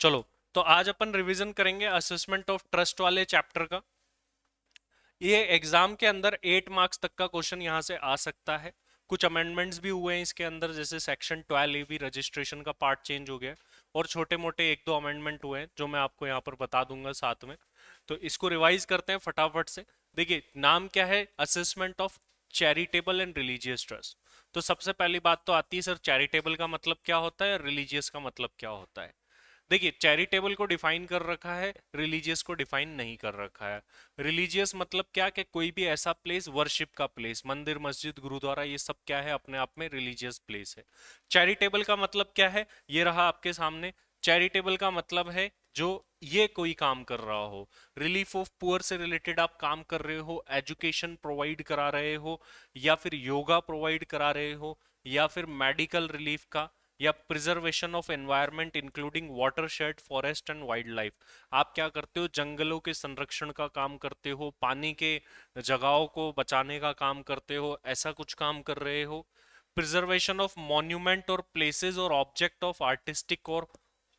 चलो, तो आज अपन रिवीजन करेंगे असेसमेंट ऑफ ट्रस्ट वाले चैप्टर का। ये एग्जाम के अंदर 8 मार्क्स तक का क्वेश्चन यहाँ से आ सकता है। कुछ अमेंडमेंट्स भी हुए हैं इसके अंदर, जैसे सेक्शन 12 ए भी रजिस्ट्रेशन का पार्ट चेंज हो गया है, और छोटे मोटे एक दो अमेंडमेंट हुए हैं जो मैं आपको यहाँ पर बता दूंगा साथ में। तो इसको रिवाइज करते हैं फटाफट से। देखिए, नाम क्या है? Assessment of charitable and religious trust. तो सबसे पहली बात तो आती है, सर चैरिटेबल का मतलब क्या होता है, रिलीजियस का मतलब क्या होता है? देखिए, चैरिटेबल को डिफाइन कर रखा है, रिलीजियस को डिफाइन नहीं कर रखा है। रिलीजियस मतलब क्या, कि कोई भी ऐसा प्लेस, वर्शिप का प्लेस, मंदिर मस्जिद गुरुद्वारा, ये सब क्या है, अपने आप में रिलीजियस प्लेस है। चैरिटेबल का मतलब क्या है, ये रहा आपके सामने। चैरिटेबल का मतलब है जो ये कोई काम कर रहा हो, रिलीफ ऑफ पुअर से रिलेटेड आप काम कर रहे हो, एजुकेशन प्रोवाइड करा रहे हो, या फिर योगा प्रोवाइड करा रहे हो, या फिर मेडिकल रिलीफ का, या preservation of environment including watershed forest and wild life. आप क्या करते हो, जंगलों के संरक्षण का काम करते हो, पानी के जगहों को बचाने का काम करते हो, ऐसा कुछ काम कर रहे हो। प्रिजर्वेशन ऑफ मॉन्यूमेंट और प्लेसेस और ऑब्जेक्ट ऑफ आर्टिस्टिक और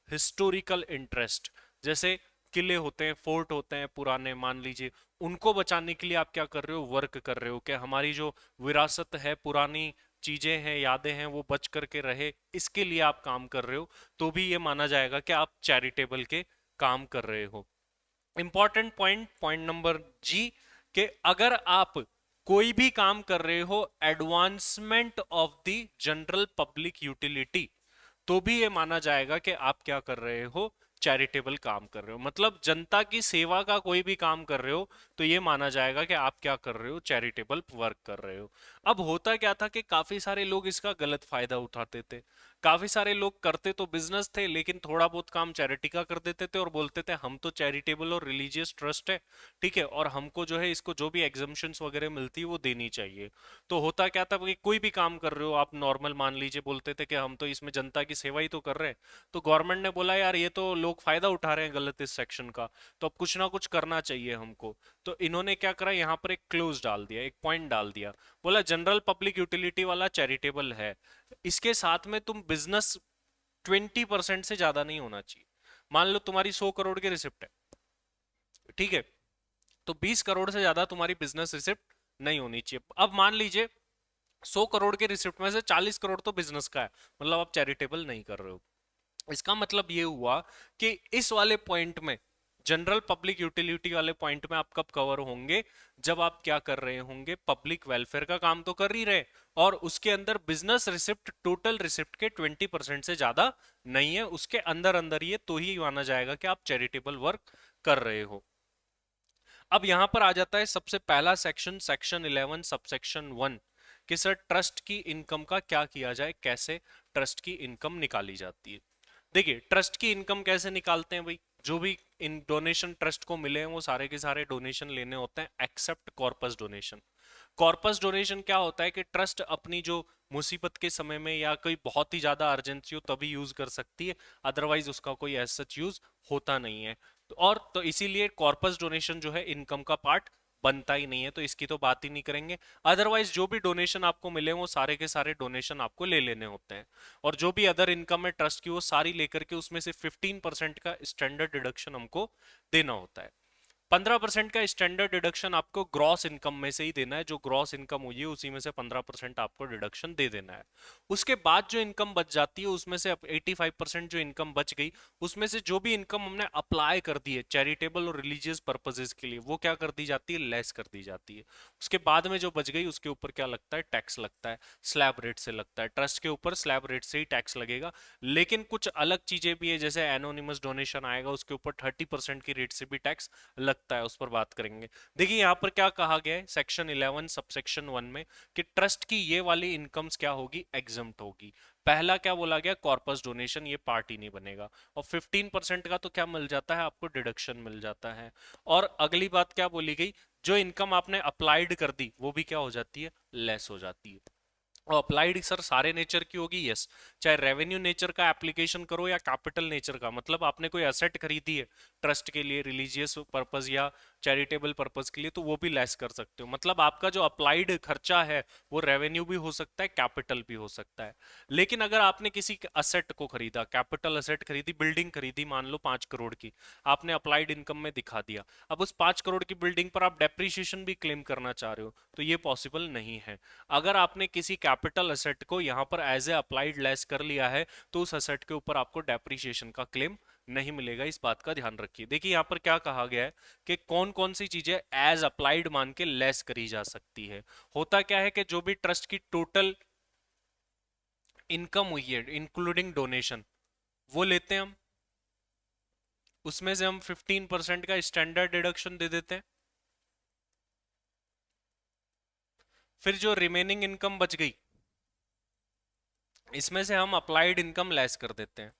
हिस्टोरिकल इंटरेस्ट, जैसे किले होते हैं, फोर्ट होते हैं पुराने, मान लीजिए, उनको बचाने के लिए आप क्या कर रहे हो, वर्क कर रहे हो, कि हमारी जो विरासत है, पुरानी चीजें हैं, यादें हैं, वो बच करके रहे, इसके लिए आप काम कर रहे हो। तो भी ये माना जाएगा कि आप चैरिटेबल के काम कर रहे हो। इंपॉर्टेंट पॉइंट, पॉइंट नंबर जी, कि अगर आप कोई भी काम कर रहे हो advancement of the general public utility, तो भी ये माना जाएगा कि आप क्या कर रहे हो, चैरिटेबल काम कर रहे हो। मतलब जनता की सेवा का कोई भी काम कर रहे हो, तो ये माना जाएगा कि आप क्या कर रहे हो, चैरिटेबल वर्क कर रहे हो। अब होता क्या था कि काफी सारे लोग इसका गलत फायदा उठाते थे। काफी सारे लोग करते तो बिजनेस थे, लेकिन थोड़ा बहुत काम चैरिटी का कर देते थे और बोलते थे हम तो चैरिटेबल और रिलीजियस ट्रस्ट है, ठीक है, और हमको जो है इसको जो भी एग्जम्पशंस वगैरह मिलती है वो देनी चाहिए। तो होता क्या था कि कोई भी काम कर रहे हो आप, नॉर्मल मान लीजिए, बोलते थे कि हम तो इसमें जनता की सेवा ही तो कर रहे हैं। तो गवर्नमेंट ने बोला यार ये तो लोग फायदा उठा रहे हैं गलत इस सेक्शन का, तो अब कुछ ना कुछ करना चाहिए हमको। तो इन्होंने क्या करा, यहाँ पर एक क्लोज डाल दिया, एक पॉइंट डाल दिया, बोला जनरल पब्लिक यूटिलिटी वाला चैरिटेबल है, इसके साथ में तुम बिजनेस 20% से ज्यादा नहीं होना चाहिए। मान लो तुम्हारी 100 करोड़ की रिसिप्ट है, ठीक है, तो 20 करोड़ से ज्यादा तुम्हारी बिजनेस रिसिप्ट नहीं होनी चाहिए। अब मान लीजिए 100 करोड़ के रिसिप्ट में से 40 करोड़ तो बिजनेस का है, मतलब आप चैरिटेबल नहीं कर रहे हो। इसका मतलब ये हुआ कि इस वाले पॉइंट में, जनरल पब्लिक यूटिलिटी वाले पॉइंट में आप कब कवर होंगे, जब आप क्या कर रहे होंगे, पब्लिक वेलफेयर का काम तो कर ही रहे, और उसके अंदर बिजनेस रिसिप्ट टोटल रिसिप्ट के 20% से ज्यादा नहीं है, उसके अंदर अंदर ये तो ही माना जाएगा कि आप चैरिटेबल वर्क कर रहे हो। अब यहां पर आ जाता है सबसे पहला सेक्शन, सेक्शन 11 सबसेक्शन 1, कि सर ट्रस्ट की इनकम का क्या किया जाए, कैसे ट्रस्ट की इनकम निकाली जाती है। देखिए, ट्रस्ट की इनकम कैसे निकालते हैं भाई, जो भी इन डोनेशन ट्रस्ट को मिले हैं वो सारे के सारे डोनेशन लेने होते हैं, except corpus donation. Corpus donation क्या होता है कि ट्रस्ट अपनी जो मुसीबत के समय में या कोई बहुत ही ज्यादा अर्जेंसी हो तभी यूज कर सकती है, अदरवाइज उसका कोई एज सच यूज होता नहीं है। और तो इसीलिए कॉर्पस डोनेशन जो है इनकम का पार्ट बनता ही नहीं है, तो इसकी तो बात ही नहीं करेंगे। अदरवाइज जो भी डोनेशन आपको मिले वो सारे के सारे डोनेशन आपको ले लेने होते हैं, और जो भी अदर इनकम है ट्रस्ट की वो सारी लेकर के उसमें से 15% का स्टैंडर्ड डिडक्शन हमको देना होता है। 15% का स्टैंडर्ड डिडक्शन आपको ग्रॉस इनकम में से ही देना है, जो ग्रॉस इनकम हुई है उसी में से 15% आपको डिडक्शन दे देना है। उसके बाद जो इनकम बच जाती है उसमें से 85% जो इनकम बच गई, उसमें से जो भी इनकम हमने अप्लाई कर दी है चैरिटेबल और रिलीजियस पर्पजेस के लिए, वो क्या कर दी जाती है, लेस कर दी जाती है। उसके बाद में जो बच गई उसके ऊपर क्या लगता है, टैक्स लगता है, स्लैब रेट से लगता है, ट्रस्ट के ऊपर स्लैब रेट से ही टैक्स लगेगा। लेकिन कुछ अलग चीजें भी है, जैसे एनोनिमस डोनेशन आएगा उसके ऊपर 30% की रेट से भी टैक्स लगता है, उस पर बात करेंगे। देखिए यहाँ पर क्या कहा गया है सेक्शन 11 सबसेक्शन 1 में, कि ट्रस्ट की ये वाली इनकम्स क्या होगी, एग्जम्प्ट होगी। पहला क्या बोला गया, कॉर्पस डोनेशन, ये पार्ट ही नहीं बनेगा, और 15% का तो क्या मिल जाता है आपको, डिडक्शन मिल जाता है। और अगली बात क्या बोली गई, जो इनकम आपने अप्लाइड कर दी वो भी क्या हो जाती है, लेस हो जाती है। और अप्लाइड सर सारे नेचर की होगी, यस, चाहे रेवेन्यू नेचर का एप्लीकेशन करो या कैपिटल नेचर का, मतलब आपने कोई एसेट खरीदी है ट्रस्ट के लिए, रिलीजियस पर्पस या चैरिटेबल पर्पस के लिए, तो वो भी लेस कर सकते हो। मतलब आपका जो अप्लाइड खर्चा है वो रेवेन्यू भी हो सकता है, कैपिटल भी हो सकता है। लेकिन अगर आपने किसी असेट को खरीदा, कैपिटल असेट खरीदी, बिल्डिंग खरीदी मान लो 5 करोड़ की, आपने अप्लाइड इनकम में दिखा दिया, अब उस 5 करोड़ की बिल्डिंग पर आप डेप्रीशिएशन भी क्लेम करना चाह रहे हो तो ये पॉसिबल नहीं है। अगर आपने किसी कैपिटल असेट को यहाँ पर एज ए अप्लाइड लेस कर लिया है तो उस असेट के ऊपर आपको डेप्रीशिएशन का क्लेम नहीं मिलेगा। इस बात का ध्यान रखिए। देखिए यहाँ पर क्या कहा गया है कि कौन कौन सी चीजें एज अप्लाइड मान के लेस करी जा सकती है। होता क्या है कि जो भी ट्रस्ट की टोटल इनकम हुई है इंक्लूडिंग डोनेशन वो लेते हैं हम, उसमें से हम 15% का स्टैंडर्ड डिडक्शन दे देते हैं। फिर जो रिमेनिंग इनकम बच गई इसमें से हम अप्लाइड इनकम लेस कर देते हैं।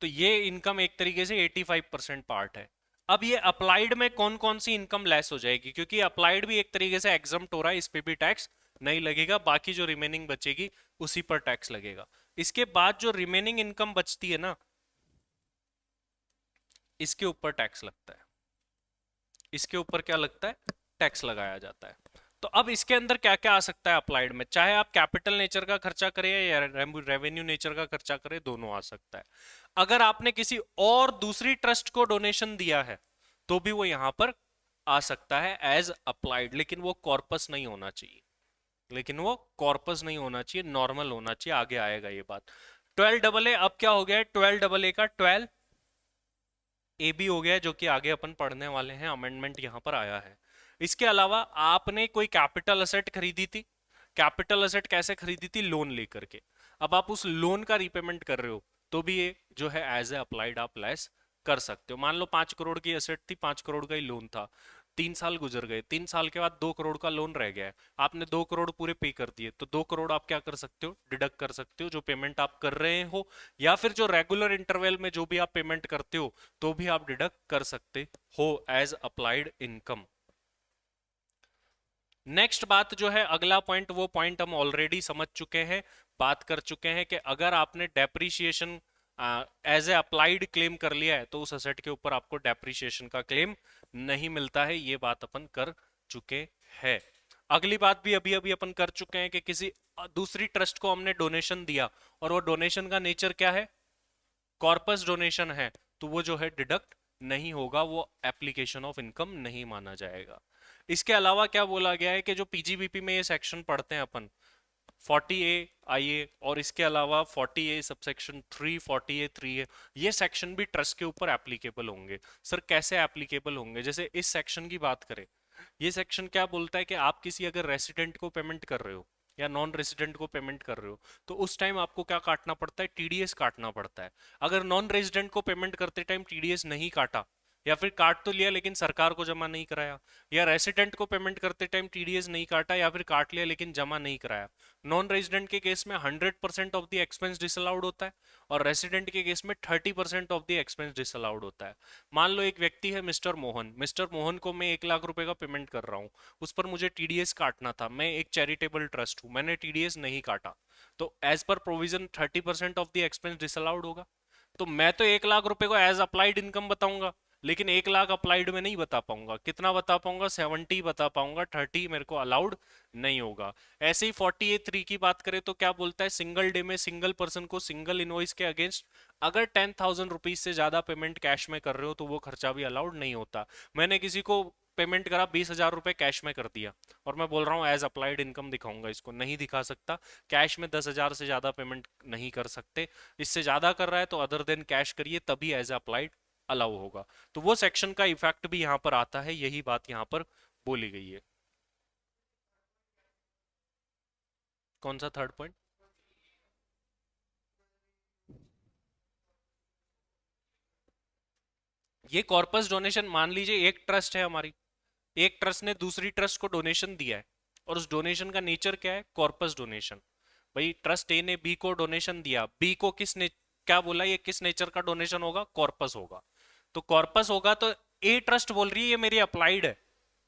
तो ये इनकम एक तरीके से 85% पार्ट है। अब ये अप्लाइड में कौन कौन सी इनकम लेस हो जाएगी, क्योंकि अप्लाइड भी एक तरीके से एग्जम्प्ट हो रहा है, इस पे भी टैक्स नहीं लगेगा, बाकी जो रिमेनिंग बचेगी उसी पर टैक्स लगेगा। इसके बाद जो रिमेनिंग इनकम बचती है ना, इसके ऊपर टैक्स लगता है। इसके ऊपर क्या लगता है? टैक्स लगाया जाता है। तो अब इसके अंदर क्या क्या आ सकता है अप्लाइड में, चाहे आप कैपिटल नेचर का खर्चा करें या रेवेन्यू नेचर का खर्चा करें, दोनों आ सकता है। अगर आपने किसी और दूसरी ट्रस्ट को डोनेशन दिया है तो भी वो यहां पर आ सकता है एज अप्लाइड, लेकिन वो कॉर्पस नहीं होना चाहिए। लेकिन वो कॉर्पस नहीं होना चाहिए, नॉर्मल होना चाहिए। आगे आएगा ये बात। 12AA अब क्या हो गया है? 12AA का 12AB हो गया है, जो कि आगे अपन पढ़ने वाले हैं। अमेंडमेंट यहां पर आया है। इसके अलावा आपने कोई कैपिटल असेट खरीदी थी। कैपिटल असेट कैसे खरीदी थी? लोन लेकर के। अब आप उस लोन का रीपेमेंट कर रहे हो तो भी ये जो है एज ए अप्लाइड आप लेस कर सकते हो। मान लो 5 करोड़ की एसेट थी, 5 करोड़ का ही लोन था, 3 साल गुजर गए, 3 साल के बाद 2 करोड़ का लोन रह गया है, आपने 2 करोड़ पूरे पे कर दिए, तो 2 करोड़ आप क्या कर सकते हो? डिडक्ट कर सकते हो, जो पेमेंट आप कर रहे हो या फिर जो रेगुलर इंटरवल में जो भी आप पेमेंट करते हो तो भी आप डिडक्ट कर सकते हो एज अप्लाइड इनकम। नेक्स्ट बात जो है, अगला पॉइंट, वो पॉइंट हम ऑलरेडी समझ चुके हैं, बात कर चुके हैं कि अगर आपने depreciation as a applied claim कर लिया है तो उस असेट के ऊपर आपको डेप्रीशिएशन का क्लेम नहीं मिलता है। ये बात अपन कर चुके हैं। अगली बात भी अभी अभी अपन कर चुके हैं कि किसी दूसरी ट्रस्ट को हमने डोनेशन दिया और वो डोनेशन का नेचर क्या है? कॉर्पस डोनेशन है, तो वो जो है डिडक्ट नहीं होगा, वो एप्लीकेशन ऑफ इनकम नहीं माना जाएगा। इसके अलावा क्या बोला गया है कि जो पीजीबीपी में ये सेक्शन पढ़ते हैं अपन, 40A आइए, और इसके अलावा 40A सबसेक्शन 3, 40A 3A, ये सेक्शन भी ट्रस्ट के ऊपर एप्लीकेबल होंगे। सर कैसे एप्लीकेबल होंगे? जैसे इस सेक्शन की बात करें, ये सेक्शन क्या बोलता है कि आप किसी अगर रेसिडेंट को पेमेंट कर रहे हो या नॉन रेजिडेंट को पेमेंट कर रहे हो तो उस टाइम आपको क्या काटना पड़ता है? टीडीएस काटना पड़ता है। अगर नॉन रेजिडेंट को पेमेंट करते टाइम टीडीएस नहीं काटा, या फिर काट तो लिया लेकिन सरकार को जमा नहीं कराया, या रेसिडेंट को पेमेंट करते टाइम टीडीएस नहीं काटा या फिर काट लिया लेकिन जमा नहीं कराया, नॉन रेजिडेंट के केस में 100% ऑफ द एक्सपेंस डिसअलाउड होता है और रेसिडेंट के केस में 30% ऑफ द एक्सपेंस डिसअलाउड होता है। मान लो एक व्यक्ति है मिस्टर मोहन, मिस्टर मोहन को मैं 1 लाख रुपए का पेमेंट कर रहा हूँ, उस पर मुझे टीडीएस काटना था, मैं एक चैरिटेबल ट्रस्ट हूँ, मैंने टीडीएस नहीं काटा, तो as per provision 30% of the expense disallowed होगा। तो मैं तो 1 लाख रुपए को एज अप्लाइड इनकम बताऊंगा, लेकिन 1 लाख अप्लाइड में नहीं बता पाऊंगा। कितना बता पाऊंगा? 70 बता पाऊंगा, 30 मेरे को अलाउड नहीं होगा। ऐसे ही 40A3 की बात करें तो क्या बोलता है? सिंगल डे में सिंगल पर्सन को सिंगल इनवॉइस के अगेंस्ट अगर 10,000 रुपीज से ज्यादा पेमेंट कैश में कर रहे हो तो वो खर्चा भी अलाउड नहीं होता। मैंने किसी को पेमेंट करा, 20,000 रुपए कैश में कर दिया और मैं बोल रहा हूँ एज अप्लाइड इनकम दिखाऊंगा, इसको नहीं दिखा सकता। कैश में 10,000 से ज्यादा पेमेंट नहीं कर सकते, इससे ज्यादा कर रहा है तो अदर देन कैश करिए, तभी एज अप्लाइड अलाउ होगा। तो वो सेक्शन का इफेक्ट भी यहां पर आता है, यही बात यहां पर बोली गई है। कौन सा थर्ड पॉइंट? ये कॉर्पस डोनेशन, मान लीजिए एक ट्रस्ट है हमारी, एक ट्रस्ट ने दूसरी ट्रस्ट को डोनेशन दिया है और उस डोनेशन का नेचर क्या है? Corpus donation. भाई ट्रस्ट ए ने बी को डोनेशन दिया, बी को क्या बोला? ये किस नेचर का डोनेशन होगा? कॉर्पस होगा। तो कॉर्पस होगा तो ए ट्रस्ट बोल रही है ये मेरी अप्लाइड है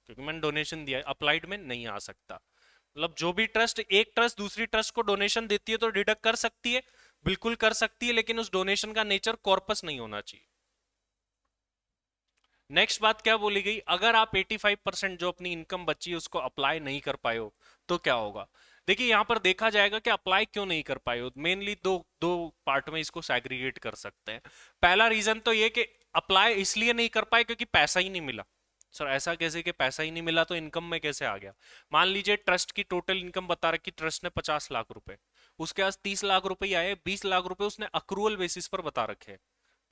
क्योंकि मैंने डोनेशन दिया, अप्लाइड में नहीं आ सकता। मतलब जो भी ट्रस्ट, एक ट्रस्ट दूसरी ट्रस्ट को डोनेशन देती है तो डिडक्ट कर सकती है, बिल्कुल कर सकती है, लेकिन उस डोनेशन का नेचर कॉर्पस नहीं होना चाहिए। नेक्स्ट बात क्या बोली गई, अगर आप 85% जो अपनी इनकम बची है उसको अप्लाई नहीं कर पाए हो तो क्या होगा। देखिए यहां पर देखा जाएगा कि अप्लाई क्यों नहीं कर पाए हो, मेनली दो दो पार्ट में इसको सैग्रीगेट कर सकते हैं। पहला रीजन तो ये कि अप्लाई इसलिए नहीं कर पाए क्योंकि पैसा ही नहीं मिला। सर ऐसा कैसे कि पैसा ही नहीं मिला तो इनकम में कैसे आ गया। मान लीजिए ट्रस्ट की टोटल इनकम बता रखी, ट्रस्ट ने 50 लाख रुपए, उसके पास 30 लाख रुपए आए, 20 लाख रुपए उसने अक्रूवल बेसिस पर बता रखे हैं।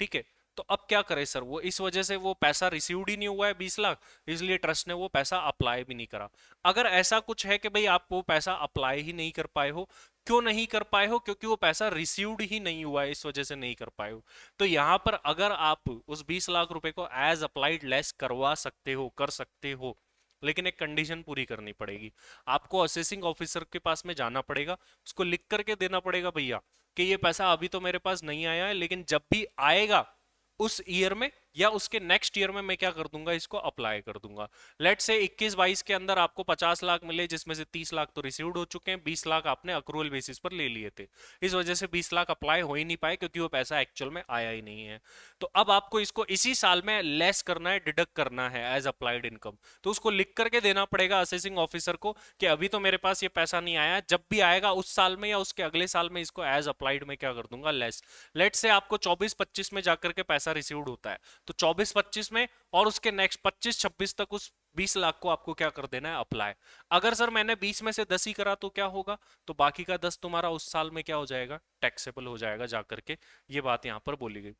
ठीक है, तो अब क्या करे सर, वो इस वजह से वो पैसा रिसीव्ड ही नहीं हुआ है 20 लाख, इसलिए ट्रस्ट ने वो पैसा अप्लाई भी नहीं करा। अगर ऐसा कुछ है कि भाई आप वो पैसा अप्लाई ही नहीं कर पाए हो, क्यों नहीं कर पाए हो, क्योंकि वो पैसा रिसीव्ड ही नहीं हुआ है, इस वजह से नहीं कर पाए हो। तो यहां पर अगर आप उस 20 लाख रुपए को एज अप्लाइड लेस करवा सकते हो, कर सकते हो, लेकिन एक कंडीशन पूरी करनी पड़ेगी। आपको असेसिंग ऑफिसर के पास में जाना पड़ेगा, उसको लिख करके देना पड़ेगा भैया कि ये पैसा अभी तो मेरे पास नहीं आया है, लेकिन जब भी आएगा उस ईयर में या उसके नेक्स्ट ईयर में मैं क्या कर दूंगा, इसको अप्लाई कर दूंगा। लेट से 21-22 के अंदर आपको 50 लाख मिले, जिसमें से 30 लाख तो रिसीव्ड हो चुके हैं, 20 लाख आपने अक्रूवल बेसिस पर ले लिए थे, इस वजह से 20 लाख अप्लाई हो ही नहीं पाए क्योंकि वो पैसा एक्चुअल में आया ही नहीं है। तो अब आपको इसको इसी साल में लेस करना है, डिडक्ट करना है एज अप्लाइड इनकम। तो उसको लिख करके देना पड़ेगा असेसिंग ऑफिसर को कि अभी तो मेरे पास ये पैसा नहीं आया, जब भी आएगा उस साल में या उसके अगले साल में इसको एज अप्लाइड में क्या कर दूंगा, लेस। लेट से आपको 24-25 में जाकर के पैसा रिसीव्ड होता है, तो 24-25 में और उसके नेक्स्ट 25-26 तक उस 20 लाख को आपको क्या कर देना है, अप्लाई। अगर सर मैंने 20 में से 10 ही करा तो क्या होगा, तो बाकी का 10 तुम्हारा उस साल में क्या हो जाएगा, टैक्सेबल हो जाएगा जाकर के। ये बात यहां पर बोली गई।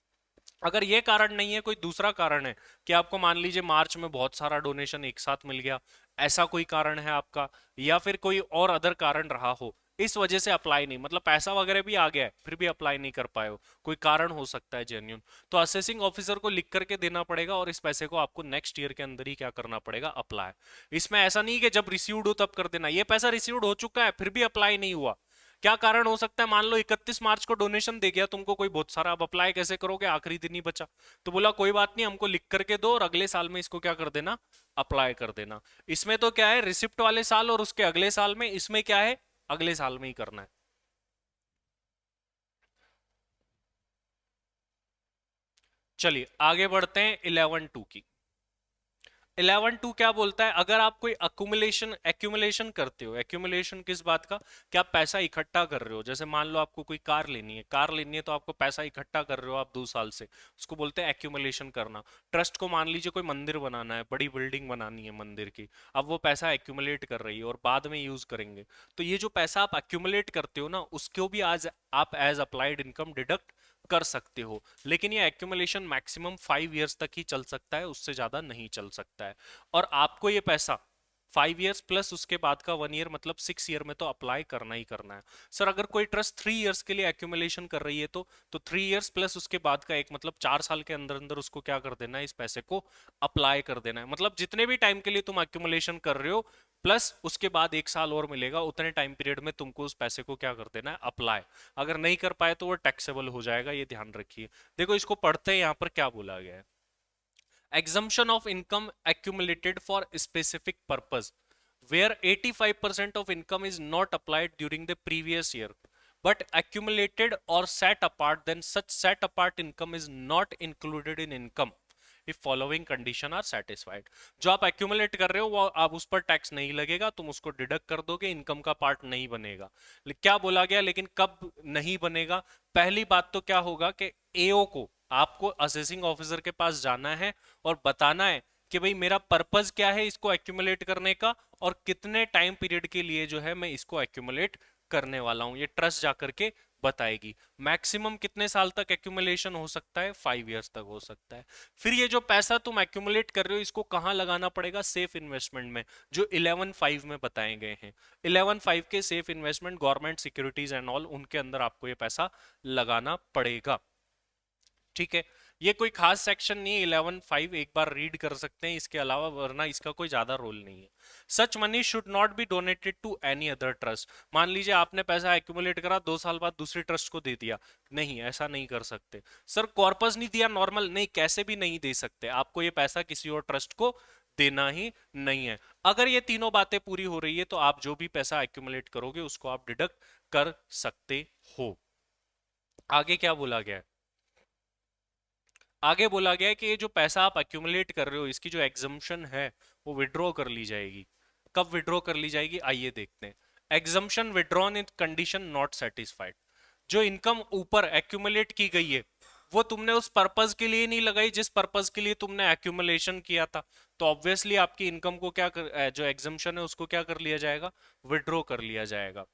अगर ये कारण नहीं है, कोई दूसरा कारण है कि आपको मान लीजिए मार्च में बहुत सारा डोनेशन एक साथ मिल गया, ऐसा कोई कारण है आपका, या फिर कोई और अदर कारण रहा हो, इस वजह से अप्लाई नहीं, मतलब पैसा वगैरह भी आ गया है फिर भी अप्लाई नहीं कर पाए हो, कोई कारण हो सकता है जेन्युइन, तो असेसिंग ऑफिसर को लिख करके देना पड़ेगा और इस पैसे को आपको नेक्स्ट ईयर के अंदर ही क्या करना पड़ेगा, अप्लाई। इसमें ऐसा नहीं कि जब रिसीव्ड हो तब कर देना, ये पैसा रिसीव्ड हो चुका है फिर भी अप्लाई नहीं हुआ, क्या कारण हो सकता है। मान लो 31 मार्च को डोनेशन दे गया तुमको कोई बहुत सारा, अब अप्लाई कैसे करोगे, आखिरी दिन ही बचा। तो बोला कोई बात नहीं, हमको लिख करके दो और अगले साल में इसको क्या कर देना, अप्लाई कर देना। इसमें तो क्या है, रिसिप्ट वाले साल और उसके अगले साल में, इसमें क्या है, अगले साल में ही करना है। चलिए आगे बढ़ते हैं 11-2 की। 11-2 क्या बोलता है, अगर आप कोई अक्यूमुलेशन एक्यूमुलेशन करते हो, एक्यूमुलेशन किस बात का, कि आप पैसा इकट्ठा कर रहे हो, जैसे मान लो आपको कोई कार लेनी है, कार लेनी है तो आपको पैसा इकट्ठा कर रहे हो आप 2 साल से, उसको बोलते हैं एक्यूमुलेशन करना। ट्रस्ट को मान लीजिए कोई मंदिर बनाना है, बड़ी बिल्डिंग बनानी है मंदिर की, अब वो पैसा एक्यूमुलेट कर रही है और बाद में यूज करेंगे, तो ये जो पैसा आप एक्यूमुलेट करते हो ना, उसको भी आज आप एज अप्लाइड इनकम डिडक्ट कर सकते हो। लेकिन ये एक्यूमुलेशन मैक्सिमम 5 इयर्स तक ही चल सकता है, उससे ज्यादा नहीं चल सकता है। और आपको ये पैसा 5 इयर्स प्लस उसके बाद का 1 ईयर, मतलब 6 ईयर में तो अप्लाई करना ही करना है। सर अगर कोई ट्रस्ट 3 इयर्स के लिए एक्यूमुलेशन कर रही है तो 3 इयर्स प्लस उसके बाद का एक, मतलब 4 साल के अंदर अंदर उसको क्या कर देना है, इस पैसे को अप्लाई कर देना है। मतलब जितने भी टाइम के लिए तुम एक्यूमुलेशन कर रहे हो प्लस उसके बाद 1 साल और मिलेगा, उतने टाइम पीरियड में तुमको उस पैसे को क्या कर देना है, अप्लाई। अगर नहीं कर पाए तो वो टैक्सेबल हो जाएगा, ये ध्यान रखिए। देखो इसको पढ़ते हैं, यहाँ पर क्या बोला गया है, exemption of income accumulated for specific purpose where 85% of income is not applied during the previous year but accumulated or set apart, then such set apart income is not included in income if following condition are satisfied। जो आप accumulate कर रहे हो वो आप उस पर tax नहीं लगेगा, तुम उसको डिडक्ट कर दोगे, इनकम का पार्ट नहीं बनेगा। क्या बोला गया, लेकिन कब नहीं बनेगा। पहली बात तो क्या होगा कि एओ को, आपको असेसिंग ऑफिसर के पास जाना है और बताना है कि भाई मेरा पर्पस क्या है इसको एक्यूमुलेट करने का, और कितने टाइम पीरियड के लिए जो है मैं इसको एक्यूमुलेट करने वाला हूं, ये ट्रस्ट जाकर के बताएगी। मैक्सिमम कितने साल तक एक्यूमुलेशन हो सकता है, 5 इयर्स तक हो सकता है। फिर ये जो पैसा तुम एक्यूमुलेट कर रहे हो इसको कहां लगाना पड़ेगा, सेफ इन्वेस्टमेंट में, जो 11-5 में बताए गए हैं। 11-5 के safe investment, government securities and all, उनके अंदर आपको ये पैसा लगाना पड़ेगा। ठीक है, ये कोई खास सेक्शन नहीं है, 11-5 एक बार रीड कर सकते हैं, इसके अलावा वरना इसका कोई ज्यादा रोल नहीं है। Such money should not be donated to any other trust. मान लीजिए आपने पैसा एक्यूमुलेट करा, 2 साल बाद दूसरे ट्रस्ट को दे दिया, नहीं, ऐसा नहीं कर सकते। सर कॉर्पस नहीं दिया नॉर्मल, नहीं, कैसे भी नहीं दे सकते, आपको ये पैसा किसी और ट्रस्ट को देना ही नहीं है। अगर ये तीनों बातें पूरी हो रही है तो आप जो भी पैसा एक्यूमुलेट करोगे उसको आप डिडक्ट कर सकते हो। आगे क्या बोला गया है, आगे बोला गया है कि ये जो पैसा आप एक्यूमुलेट कर रहे हो इसकी जो एग्जम्पशन है वो विड्रॉ कर ली जाएगी। कब विड्रॉ कर ली जाएगी आइए देखते हैं। Exemption withdrawn in condition not satisfied. जो इनकम ऊपर एक्यूमुलेट की गई है वो तुमने उस पर्पस के लिए नहीं लगाई जिस पर्पस के लिए तुमने एक्यूमुलेशन किया था, तो ऑब्वियसली आपकी इनकम को जो एग्जम्पशन है उसको क्या कर लिया जाएगा, विड्रॉ कर लिया जाएगा।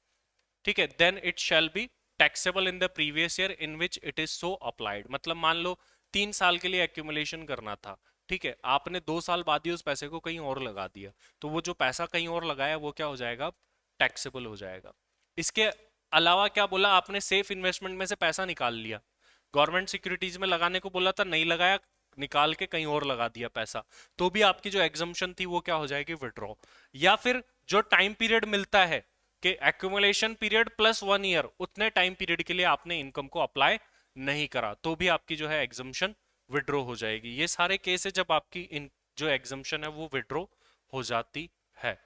ठीक है, then it shall be taxable in the previous year in which it is so applied. मतलब मान लो 3 साल के लिए एक्यूमुलेशन करना था, ठीक है, आपने 2 साल बाद ही उस पैसे को कहीं और लगा दिया, तो वो जो पैसा कहीं और लगाया वो क्या हो जाएगा, टैक्सेबल हो जाएगा। इसके अलावा क्या बोला आपने, सेफ इन्वेस्टमेंट में से पैसा निकाल लिया, गवर्नमेंट सिक्योरिटीज में लगाने को बोला था, नहीं लगाया, निकाल के कहीं और लगा दिया पैसा, तो भी आपकी जो एग्जम्पशन थी वो क्या हो जाएगी, विड्रॉ। या फिर जो टाइम पीरियड मिलता है कि एक्यूमुलेशन पीरियड प्लस 1 ईयर, उतने टाइम पीरियड के लिए आपने इनकम को अप्लाई नहीं करा, तो भी आपकी जो है एग्जम्पशन विड्रॉ हो जाएगी। ये सारे केस है जब आपकी जो एग्जम्पशन है वो विड्रॉ हो जाती है।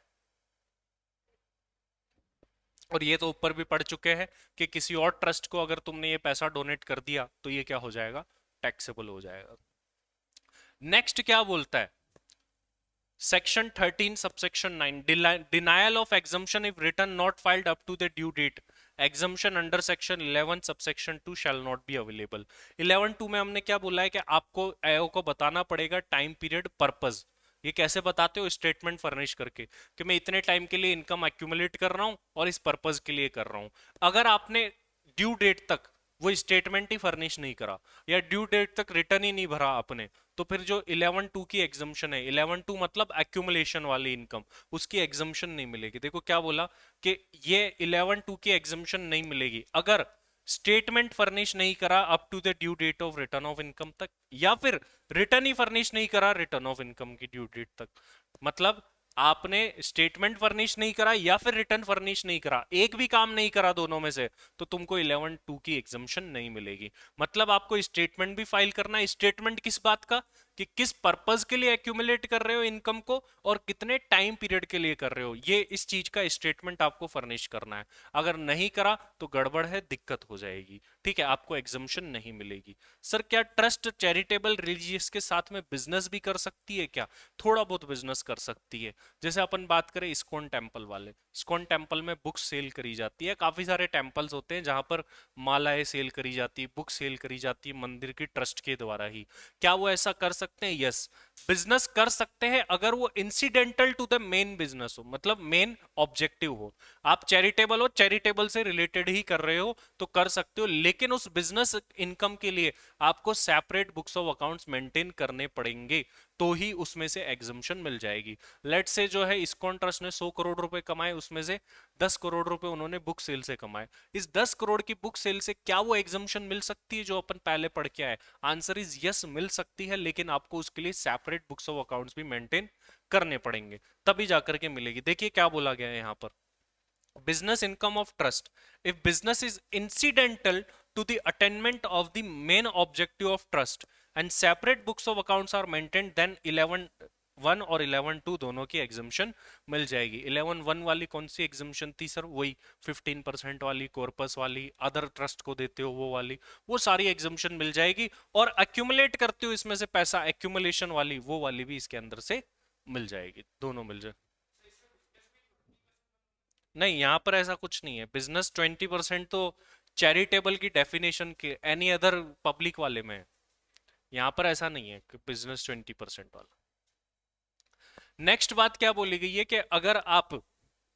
और ये तो ऊपर भी पढ़ चुके हैं कि किसी और ट्रस्ट को अगर तुमने ये पैसा डोनेट कर दिया तो ये क्या हो जाएगा, टैक्सेबल हो जाएगा। नेक्स्ट क्या बोलता है, section 13 subsection 9, denial of exemption if return not filed up to the due date, exemption under section 11 subsection 2 shall not be available. 11(2) में हमने क्या बोला है कि आपको एओ को बताना पड़ेगा टाइम पीरियड पर्पस। ये कैसे बताते हो, स्टेटमेंट फर्निश करके कि मैं इतने टाइम के लिए इनकम एक्यूमुलेट कर रहा हूं और इस पर्पस के लिए कर रहा हूं। अगर आपने ड्यू डेट तक वो स्टेटमेंट ही फर्निश नहीं करा या ड्यू डेट तक रिटर्न ही नहीं भरा आपने, तो फिर जो 11(2) की एग्जम्पशन है, 11(2) मतलब एक्यूमुलेशन वाली इनकम, उसकी एग्जम्पशन नहीं मिलेगी। देखो क्या बोला कि ये 11(2) की एग्जम्पशन नहीं मिलेगी अगर स्टेटमेंट फर्निश नहीं करा up to the due date of return of income तक, या फिर रिटर्न ही फर्निश नहीं करा रिटर्न ऑफ इनकम की ड्यू डेट तक। मतलब आपने स्टेटमेंट फर्निश नहीं करा या फिर रिटर्न फर्निश नहीं करा, एक भी काम नहीं करा दोनों में से, तो तुमको 11(2) की एग्जम्पशन नहीं मिलेगी। मतलब आपको स्टेटमेंट भी फाइल करना है, स्टेटमेंट किस बात का, कि किस पर्पस के लिए एक्यूमुलेट कर रहे हो इनकम को और कितने टाइम पीरियड के लिए कर रहे हो, ये इस चीज का स्टेटमेंट आपको फर्निश करना है। अगर नहीं करा तो गड़बड़ है, दिक्कत हो जाएगी। ठीक है, आपको एग्जम्पशन नहीं मिलेगी। सर क्या ट्रस्ट चैरिटेबल रिलीजियस के साथ में बिजनेस भी कर सकती है क्या, थोड़ा बहुत बिजनेस कर सकती है। जैसे अपन बात करें इस्कॉन टेम्पल वाले, इस्कॉन टेम्पल में बुक्स सेल करी जाती है, काफी सारे टेम्पल्स होते हैं जहां पर मालाएं सेल करी जाती है, बुक सेल करी जाती है मंदिर की ट्रस्ट के द्वारा ही। क्या वो ऐसा कर सकते हैं, यस, बिजनेस कर सकते हैं अगर वो incidental to the main business हो, मतलब मेन ऑब्जेक्टिव हो। आप चैरिटेबल हो, चैरिटेबल से रिलेटेड ही कर रहे हो तो कर सकते हो, लेकिन उस बिजनेस इनकम के लिए आपको separate books of accounts maintain करने पड़ेंगे, तो ही उसमें से एग्जम्पशन मिल जाएगी। लेट से जो है इस्कॉन ट्रस्ट ने 100 करोड़ रुपए कमाए, उसमें से 10 करोड़ रुपए उन्होंने बुक सेल से कमाए, इस 10 करोड़ की बुक सेल से क्या वो एग्जम्पशन मिल सकती है जो अपन पहले पढ़ के आए, आंसर इज यस, मिल सकती है, लेकिन आपको उसके लिए सेपरेट बुक्स ऑफ अकाउंट्स भी मेंटेन करने पड़ेंगे, तभी जाकर के मिलेगी। देखिए क्या बोला गया है यहाँ पर, business income of trust, if business is incidental to the attainment of the main objective of trust and separate books of accounts are maintained, then 11(1) और 11(2) दोनों की एग्जम्पशन मिल जाएगी। 11(1) वाली कौन सी एग्जम्पशन थी सर, वही 15% वाली, कॉर्पस वाली, अदर ट्रस्ट को देते हो वो वाली, वो सारी एग्जम्पशन मिल जाएगी। और एक्यूमुलेट करते हो इसमें से पैसा, एक्यूमुलेशन वाली, वो वाली भी इसके अंदर से मिल जाएगी, दोनों मिल जाए। नहीं, यहाँ पर ऐसा कुछ नहीं है, बिजनेस 20% तो चैरिटेबल की डेफिनेशन के एनी अदर पब्लिक वाले में है, यहाँ पर ऐसा नहीं है कि बिजनेस 20% वाला। नेक्स्ट बात क्या बोली गई है कि अगर आप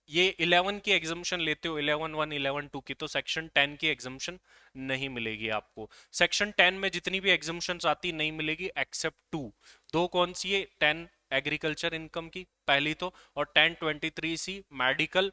ये 11 की एग्जम्पशन लेते हो, 11(1) 11(2) की, तो सेक्शन 10 की एग्जम्पशन नहीं मिलेगी आपको। सेक्शन 10 में जितनी भी एग्जम्पशंस आती नहीं मिलेगी एक्सेप्ट टू, दो कौन सी है, 10 एग्रीकल्चर इनकम की पहली तो, और 10(23)(c) medical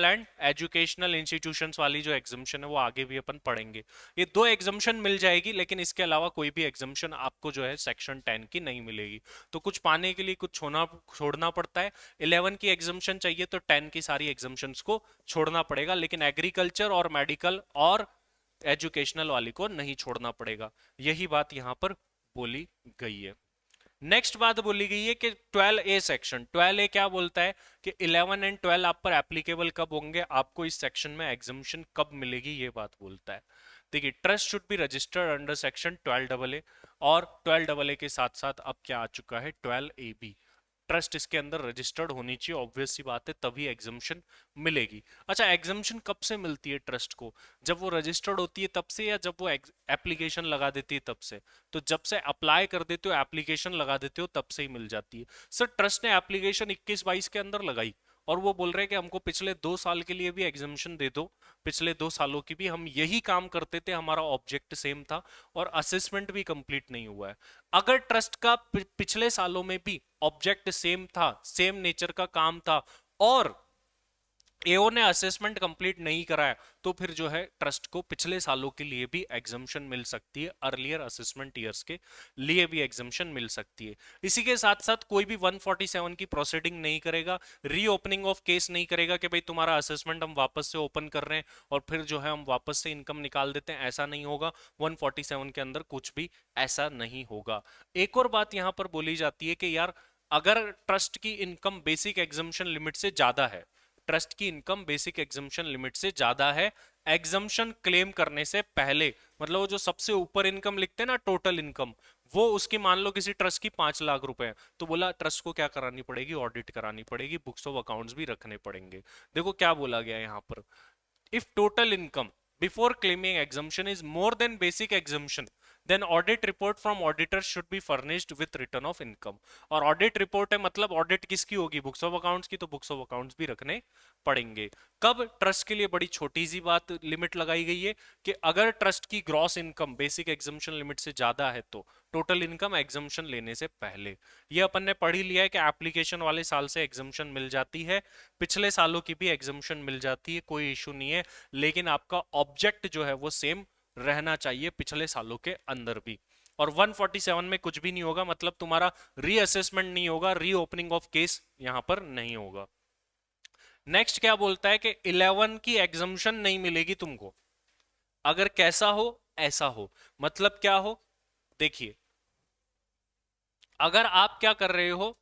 and educational institutions वाली जो एग्जम्पशन है वो आगे भी अपन पढ़ेंगे। ये दो एग्जम्पशन मिल जाएगी, लेकिन इसके अलावा कोई भी एग्जम्पशन आपको जो है सेक्शन 10 की नहीं मिलेगी। तो कुछ पाने के लिए कुछ छोड़ना पड़ता है, 11 की एग्जम्पशन चाहिए तो 10 की सारी एग्जम्पशंस को छोड़ना पड़ेगा, लेकिन एग्रीकल्चर और मेडिकल और एजुकेशनल वाली को नहीं छोड़ना पड़ेगा। यही बात यहाँ पर बोली गई है। नेक्स्ट बात बोली गई है कि 12A सेक्शन, 12A क्या बोलता है कि 11 एंड 12 आप पर एप्लीकेबल कब होंगे, आपको इस सेक्शन में एग्जम्पशन कब मिलेगी, ये बात बोलता है। देखिए, trust should be registered under section 12AA, और 12AA के साथ साथ अब क्या आ चुका है 12AB, ट्रस्ट इसके अंदर रजिस्टर्ड होनी चाहिए, ऑब्वियस सी बात है, तभी एग्जम्पशन मिलेगी। अच्छा, एग्जम्पशन कब से मिलती है ट्रस्ट को, जब वो रजिस्टर्ड होती है तब से, या जब वो एप्लीकेशन लगा देती है तब से? तो जब से अप्लाई कर देते हो, एप्लीकेशन लगा देते हो, तब से ही मिल जाती है। सर, ट्रस्ट ने एप्लीकेशन 21-22 के अंदर लगाई, और वो बोल रहे हैं कि हमको पिछले 2 साल के लिए भी एग्जम्पशन दे दो, पिछले 2 सालों की भी हम यही काम करते थे, हमारा ऑब्जेक्ट सेम था और असेसमेंट भी कंप्लीट नहीं हुआ है। अगर ट्रस्ट का पिछले सालों में भी ऑब्जेक्ट सेम था, सेम नेचर का काम था, और एओ ने असेसमेंट कंप्लीट नहीं कराया, तो फिर जो है ट्रस्ट को पिछले सालों के लिए भी एग्जम्पशन मिल सकती है, अर्लियर असेसमेंट ईयर्स के लिए भी एग्जम्पशन मिल सकती है। इसी के साथ साथ कोई भी 147 की प्रोसीडिंग नहीं करेगा, रीओपनिंग ऑफ केस नहीं करेगा कि भाई तुम्हारा असेसमेंट हम वापस से ओपन कर रहे हैं और फिर जो है हम वापस से इनकम निकाल देते हैं, ऐसा नहीं होगा। 147 के अंदर कुछ भी ऐसा नहीं होगा। एक और बात यहां पर बोली जाती है कि यार, अगर ट्रस्ट की इनकम बेसिक एग्जम्पशन लिमिट से ज्यादा है, ट्रस्ट की इनकम बेसिक एग्जम्पशन लिमिट से ज्यादा है, एग्जम्पशन क्लेम करने से पहले, मतलब वो जो सबसे ऊपर इनकम लिखते हैं ना, टोटल इनकम, वो उसकी मान लो किसी ट्रस्ट की 5 लाख रुपए है, तो बोला ट्रस्ट को क्या करानी पड़ेगी, ऑडिट करानी पड़ेगी, बुक्स ऑफ अकाउंट्स भी रखने पड़ेंगे। देखो क्या बोला गया है यहाँ पर, if total income before claiming exemption is more than basic exemption, then audit report from auditor should be furnished with return of income। और ऑडिट रिपोर्ट है मतलब ऑडिट किसकी होगी, बुक्स ऑफ अकाउंट्स की, तो बुक्स ऑफ अकाउंट्स भी रखने पड़ेंगे। कब? ट्रस्ट के लिए बड़ी छोटी सी बात लिमिट लगाई गई है कि अगर ट्रस्ट की gross income basic exemption limit से ज्यादा है, तो टोटल इनकम एग्जम्पशन लेने से पहले, ये अपन ने पढ़ ही लिया है कि एप्लीकेशन वाले साल से एग्जम्पशन मिल जाती है, पिछले सालों की भी एग्जम्पशन मिल जाती है, कोई इशू नहीं है, लेकिन आपका ऑब्जेक्ट जो है वो सेम रहना चाहिए पिछले सालों के अंदर भी। और 147 में कुछ भी नहीं होगा, मतलब तुम्हारा रीअसेसमेंट नहीं होगा, रीओपनिंग ऑफ केस यहां पर नहीं होगा। नेक्स्ट क्या बोलता है कि 11 की एग्जम्पशन नहीं मिलेगी तुमको, अगर कैसा हो ऐसा हो। मतलब क्या हो, देखिए, अगर आप क्या कर रहे हो,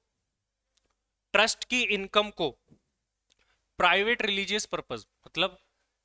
ट्रस्ट की इनकम को प्राइवेट रिलीजियस पर्पस, मतलब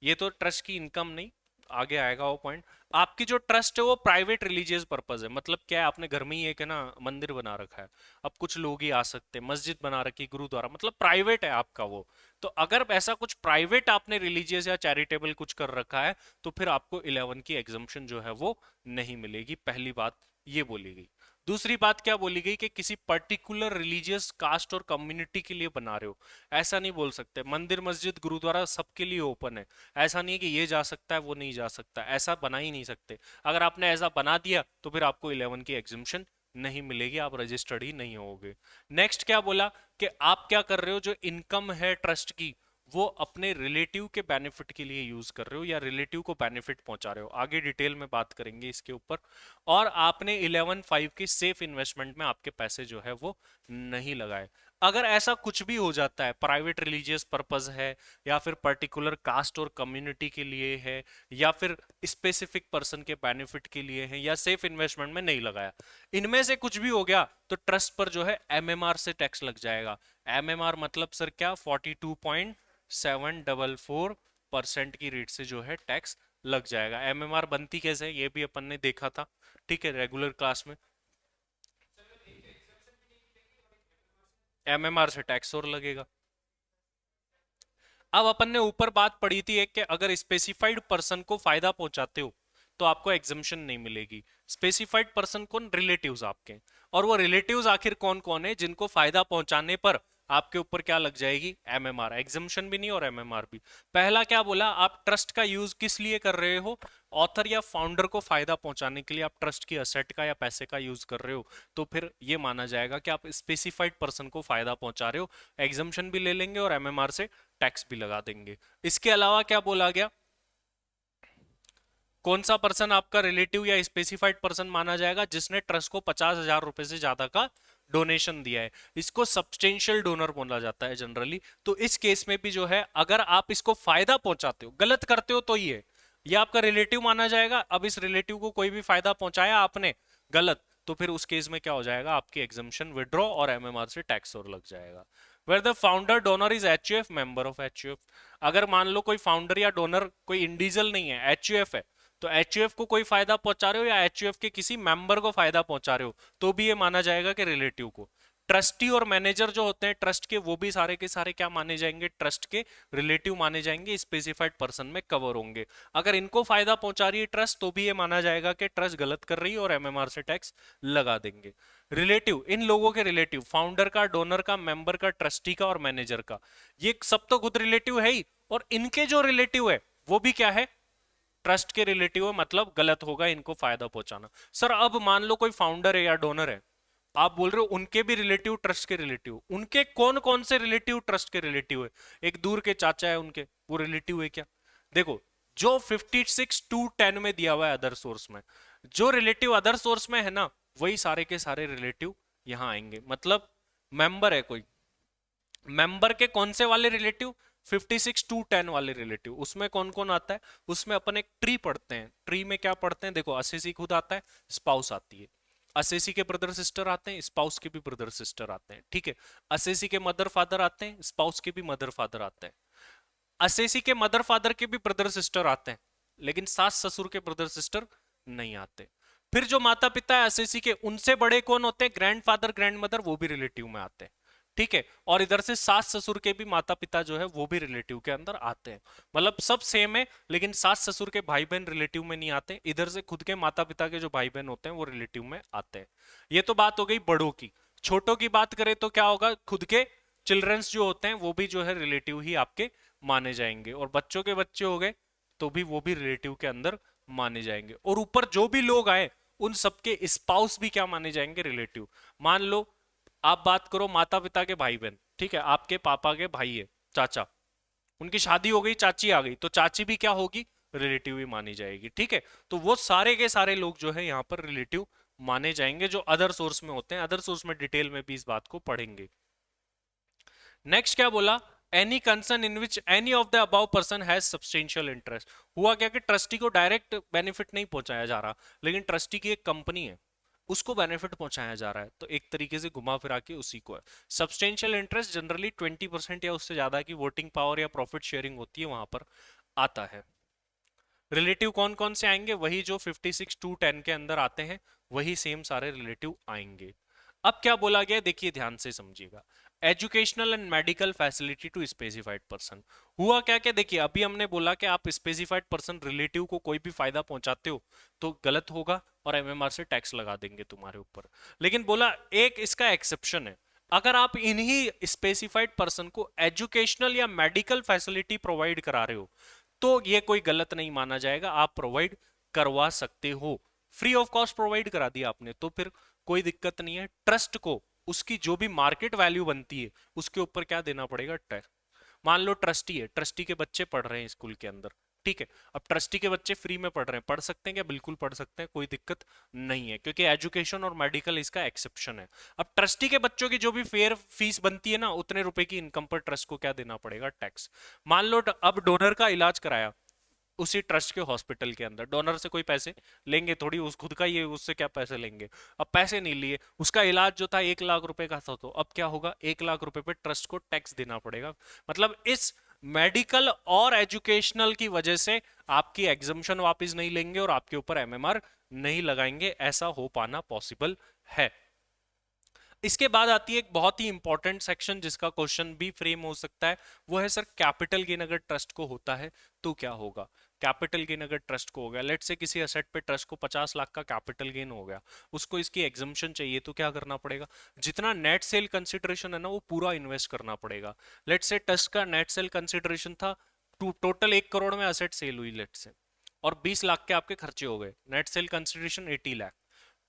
ये तो ट्रस्ट की इनकम नहीं, आगे आएगा वो पॉइंट, आपकी जो ट्रस्ट है वो प्राइवेट रिलीजियस पर्पस है, मतलब क्या है, आपने घर में ही एक है ना मंदिर बना रखा है, अब कुछ लोग ही आ सकते हैं, मस्जिद बना रखी, गुरुद्वारा, मतलब प्राइवेट है आपका वो। तो अगर ऐसा कुछ प्राइवेट आपने रिलीजियस या चैरिटेबल कुछ कर रखा है, तो फिर आपको 11 की एग्जम्पशन जो है वो नहीं मिलेगी, पहली बात ये बोली गई। दूसरी बात क्या बोली गई कि किसी पर्टिकुलर रिलीजियस कास्ट और कम्युनिटी के लिए बना रहे हो, ऐसा नहीं बोल सकते। मंदिर मस्जिद गुरुद्वारा सबके लिए ओपन है, ऐसा नहीं है कि ये जा सकता है वो नहीं जा सकता, ऐसा बना ही नहीं सकते। अगर आपने ऐसा बना दिया तो फिर आपको 11 की एग्जम्पशन नहीं मिलेगी, आप रजिस्टर्ड ही नहीं होगे। नेक्स्ट क्या बोला कि आप क्या कर रहे हो, जो इनकम है ट्रस्ट की, वो अपने रिलेटिव के बेनिफिट के लिए यूज कर रहे हो या रिलेटिव को बेनिफिट पहुंचा रहे हो, आगे डिटेल में बात करेंगे इसके ऊपर। और आपने 11(5) की सेफ इन्वेस्टमेंट में आपके पैसे जो है वो नहीं लगाए। अगर ऐसा कुछ भी हो जाता है, प्राइवेट रिलीजियस पर्पस है, या फिर पर्टिकुलर कास्ट और कम्युनिटी के लिए है, या फिर स्पेसिफिक पर्सन के बेनिफिट के लिए है, या सेफ इन्वेस्टमेंट में नहीं लगाया, इनमें से कुछ भी हो गया, तो ट्रस्ट पर जो है एमएमआर से टैक्स लग जाएगा। एमएमआर मतलब सर क्या, 42.744% की रेट से जो है टैक्स लग जाएगा। एमएमआर बनती कैसे है ये भी अपन ने देखा था, ठीक है, रेगुलर क्लास में। एमएमआर से टैक्स और लगेगा। अब अपन ने ऊपर बात पढ़ी थी एक कि अगर स्पेसिफाइड पर्सन को फायदा पहुंचाते हो तो आपको एग्जम्पशन नहीं मिलेगी। स्पेसिफाइड पर्सन कौन, रिलेटिव्स आपके, और वो रिलेटिव्स आखिर कौन कौन है जिनको फायदा पहुंचाने पर आपके ऊपर क्या लग जाएगी, एमएमआर, एग्जम्पशन भी नहीं और एमएमआर भी। पहला क्या बोला, आप ट्रस्ट का यूज किस लिए कर रहे हो, ऑथर या फाउंडर को फायदा पहुंचाने के लिए आप ट्रस्ट की असेट का या पैसे का यूज कर रहे हो, तो फिर ये माना जाएगा कि आप स्पेसिफाइड पर्सन को फायदा पहुंचा रहे हो, एग्जम्पशन भी ले लेंगे और एमएमआर से टैक्स भी लगा देंगे। इसके अलावा क्या बोला गया, कौन सा पर्सन आपका रिलेटिव या स्पेसिफाइड पर्सन माना जाएगा, जिसने ट्रस्ट को 50,000 रुपए से ज्यादा का डोनेशन दिया है, इसको सब्सटेंशियल डोनर बोला जाता है जनरली। तो इस केस में भी जो है, अगर आप इसको फायदा पहुंचाते हो, गलत करते हो तो ये आपका रिलेटिव माना जाएगा। अब इस रिलेटिव को कोई भी फायदा पहुंचाया आपने, गलत, तो फिर उस केस में क्या हो जाएगा, आपकी एग्जम्पशन विड्रॉ और एमएमआर से टैक्स और लग जाएगा। Where the founder donor is HUF, member of HUF, अगर मान लो कोई फाउंडर या डोनर कोई इंडिविजुअल नहीं है, एचयूएफ है, तो एचयूएफ को कोई फायदा पहुंचा रहे हो या एचयूएफ के किसी मेंबर को फायदा पहुंचा रहे हो, तो भी ये माना जाएगा कि रिलेटिव को। ट्रस्टी और मैनेजर जो होते हैं ट्रस्ट के, वो भी सारे के सारे क्या माने जाएंगे, ट्रस्ट के रिलेटिव माने जाएंगे, स्पेसिफाइड पर्सन में कवर होंगे। अगर इनको फायदा पहुंचा रही है ट्रस्ट, तो भी ये माना जाएगा कि ट्रस्ट गलत कर रही है और एमएमआर से टैक्स लगा देंगे। रिलेटिव, इन लोगों के रिलेटिव, फाउंडर का, डोनर का, मेंबर का, ट्रस्टी का और मैनेजर का, ये सब तो खुद रिलेटिव है ही, और इनके जो रिलेटिव है वो भी क्या है, ट्रस्ट के रिलेटिव है, मतलब गलत होगा इनको फायदा पहुंचाना। सर अब मान लो कोई फाउंडर है या डोनर है, आप बोल रहे हो उनके भी रिलेटिव ट्रस्ट के रिलेटिव, उनके कौन कौन से रिलेटिव ट्रस्ट के रिलेटिव है, एक दूर के चाचा है उनके, वो रिलेटिव है क्या? देखो, जो 56(2)(10) में दिया हुआ है अदर सोर्स में, जो रिलेटिव अदर सोर्स में है ना, वही सारे के सारे रिलेटिव यहां आएंगे। मतलब मेंबर है कोई, मेंबर के कौन से वाले रिलेटिव, 56(2)(10) वाले रिलेटिव, उसमें कौन कौन आता है, उसमें अपन एक ट्री पढ़ते हैं। ट्री में क्या पढ़ते हैं, देखो असेसी खुद आता है, स्पाउस आती है, असेसी के ब्रदर सिस्टर आते हैं, स्पाउस के भी ब्रदर सिस्टर आते हैं, ठीक है। असेसी के मदर फादर आते हैं, स्पाउस के भी मदर फादर आते हैं, असेसी के मदर फादर के भी ब्रदर सिस्टर आते हैं, लेकिन सास ससुर के ब्रदर सिस्टर नहीं आते। फिर जो माता पिता है असेसी के, उनसे बड़े कौन होते हैं, ग्रैंडफादर ग्रैंडमदर, वो भी रिलेटिव में आते हैं, ठीक है। और इधर से सास ससुर के भी माता पिता जो है वो भी रिलेटिव के अंदर आते हैं। मतलब सब सेम है, लेकिन सास ससुर के भाई बहन रिलेटिव में नहीं आते, इधर से खुद के माता पिता के जो भाई बहन होते हैं वो रिलेटिव में आते हैं। ये तो बात हो गई बड़ों की। छोटों की बात करें तो क्या होगा, खुद के चिल्ड्रंस जो होते हैं वो भी जो है रिलेटिव ही आपके माने जाएंगे, और बच्चों के बच्चे हो गए तो भी वो भी रिलेटिव के अंदर माने जाएंगे। और ऊपर जो भी लोग आए उन सबके स्पाउस भी क्या माने जाएंगे, रिलेटिव। मान लो आप बात करो माता पिता के भाई बहन, ठीक है, आपके पापा के भाई है चाचा, उनकी शादी हो गई, चाची आ गई, तो चाची भी क्या होगी, रिलेटिव ही मानी जाएगी, ठीक है। तो वो सारे के सारे लोग जो है यहाँ पर रिलेटिव माने जाएंगे जो अदर सोर्स में होते हैं। अदर सोर्स में डिटेल में भी इस बात को पढ़ेंगे। नेक्स्ट क्या बोला, any concern in which any of the above person has substantial interest. हुआ क्या कि ट्रस्टी को डायरेक्ट बेनिफिट नहीं पहुंचाया जा रहा, लेकिन ट्रस्टी की एक कंपनी है, उसको बेनिफिट पहुंचाया जा रहा है, तो एक तरीके से घुमा फिरा के उसी को है। सब्सटेंशियल इंटरेस्ट जनरली 20% या उससे ज्यादा की वोटिंग पावर या प्रॉफिट शेयरिंग होती है, वहां पर आता है। रिलेटिव कौन कौन से आएंगे, वही जो 56(2)(10) के अंदर आते हैं, वही सेम सारे रिलेटिव आएंगे। अब क्या बोला गया, देखिए ध्यान से समझिएगा। Educational and medical facility to specified person. हुआ क्या क्या, देखिए अभी हमने बोला कि आप स्पेसिफाइड पर्सन रिलेटिव को कोई भी फायदा पहुंचाते हो तो गलत होगा और एमएमआर से टैक्स लगा देंगे तुम्हारे ऊपर। लेकिन बोला एक इसका एक्सेप्शन है, अगर आप इन्हीं स्पेसिफाइड पर्सन को एजुकेशनल या मेडिकल फैसिलिटी प्रोवाइड करा रहे हो तो ये कोई गलत नहीं माना जाएगा, आप प्रोवाइड करवा सकते हो। फ्री ऑफ कॉस्ट प्रोवाइड करा दिया आपने तो फिर कोई दिक्कत नहीं है। ट्रस्ट को उसकी जो भी मार्केट वैल्यू बनती है उसके ऊपर क्या देना पड़ेगा, टैक्स। मान लो ट्रस्टी है, ट्रस्टी के बच्चे पढ़ रहे हैं स्कूल के अंदर, ठीक है। अब ट्रस्टी के बच्चे फ्री में पढ़ रहे हैं, पढ़ सकते हैं क्या, बिल्कुल पढ़ सकते हैं, कोई दिक्कत नहीं है, क्योंकि एजुकेशन और मेडिकल इसका एक्सेप्शन है। अब ट्रस्टी के बच्चों की जो भी फेयर फीस बनती है ना, उतने रुपए की इनकम पर ट्रस्ट को क्या देना पड़ेगा, टैक्स। मान लो अब डोनर का इलाज कराया उसी ट्रस्ट के हॉस्पिटल के अंदर, डोनर से कोई पैसे लेंगे थोड़ी, उस खुद का ये, उससे क्या पैसे लेंगे, अब पैसे नहीं लिए, उसका इलाज जो था 1 लाख रुपए का था, तो अब क्या होगा, 1 लाख रुपए पे ट्रस्ट को टैक्स देना पड़ेगा। मतलब इस मेडिकल और एजुकेशनल की वजह से आपकी एग्जम्पशन वापस नहीं लेंगे और आपके ऊपर एमएमआर नहीं लगाएंगे, ऐसा हो पाना पॉसिबल है। इसके बाद आती है एक बहुत ही इंपॉर्टेंट सेक्शन जिसका क्वेश्चन भी फ्रेम हो सकता है, वो है सर कैपिटल गेन अगर ट्रस्ट को होता है तो क्या होगा। कैपिटल गेन अगर ट्रस्ट को हो गया, लेट से किसी असेट पे ट्रस्ट को 50 लाख का कैपिटल गेन हो गया, उसको इसकी एग्जम्पशन चाहिए तो क्या करना पड़ेगा, जितना नेट सेल कंसिडरेशन है ना वो पूरा इन्वेस्ट करना पड़ेगा। लेट से ट्रस्ट का नेट सेल कंसिडरेशन था टोटल 1 करोड़ में असेट सेल हुई लेट से, और 20 लाख के आपके खर्चे हो गए, net sale consideration 80 lakh,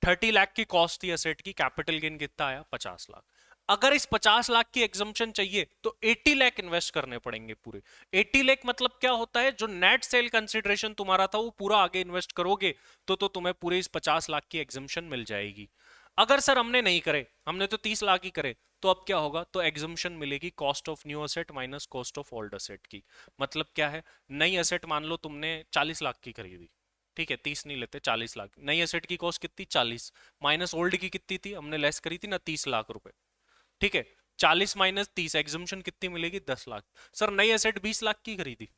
30 lakh की कॉस्ट थी असेट की, कैपिटल गेन कितना आया 50 लाख। अगर इस 50 लाख की एग्जम्पशन चाहिए तो 80 लाख इन्वेस्ट करने पड़ेंगे पूरे। 80 लाख मतलब क्या होता है, जो नेट सेल कंसिडरेशन तुम्हारा था वो पूरा आगे इन्वेस्ट करोगे तो तुम्हें पूरे इस 50 लाख की एग्जम्पशन मिल जाएगी। अगर सर हमने नहीं करे, हमने तो 30 लाख ही करे, तो अब क्या होगा, तो एग्जम्पशन मिलेगी cost of new asset minus cost of old asset की। मतलब क्या है, नई असेट मान लो तुमने 40 लाख की खरीदी, ठीक है, 30 नहीं लेते, 40 लाख। नई एसेट की कॉस्ट कितनी, 40, माइनस ओल्ड की कितनी थी, हमने लेस करी थी ना, 30 लाख रुपए। ठीक है, 40 माइनस 30, एग्जम्पशन कितनी मिलेगी, 10 लाख। सर नई एसेट 20 लाख की खरीदी,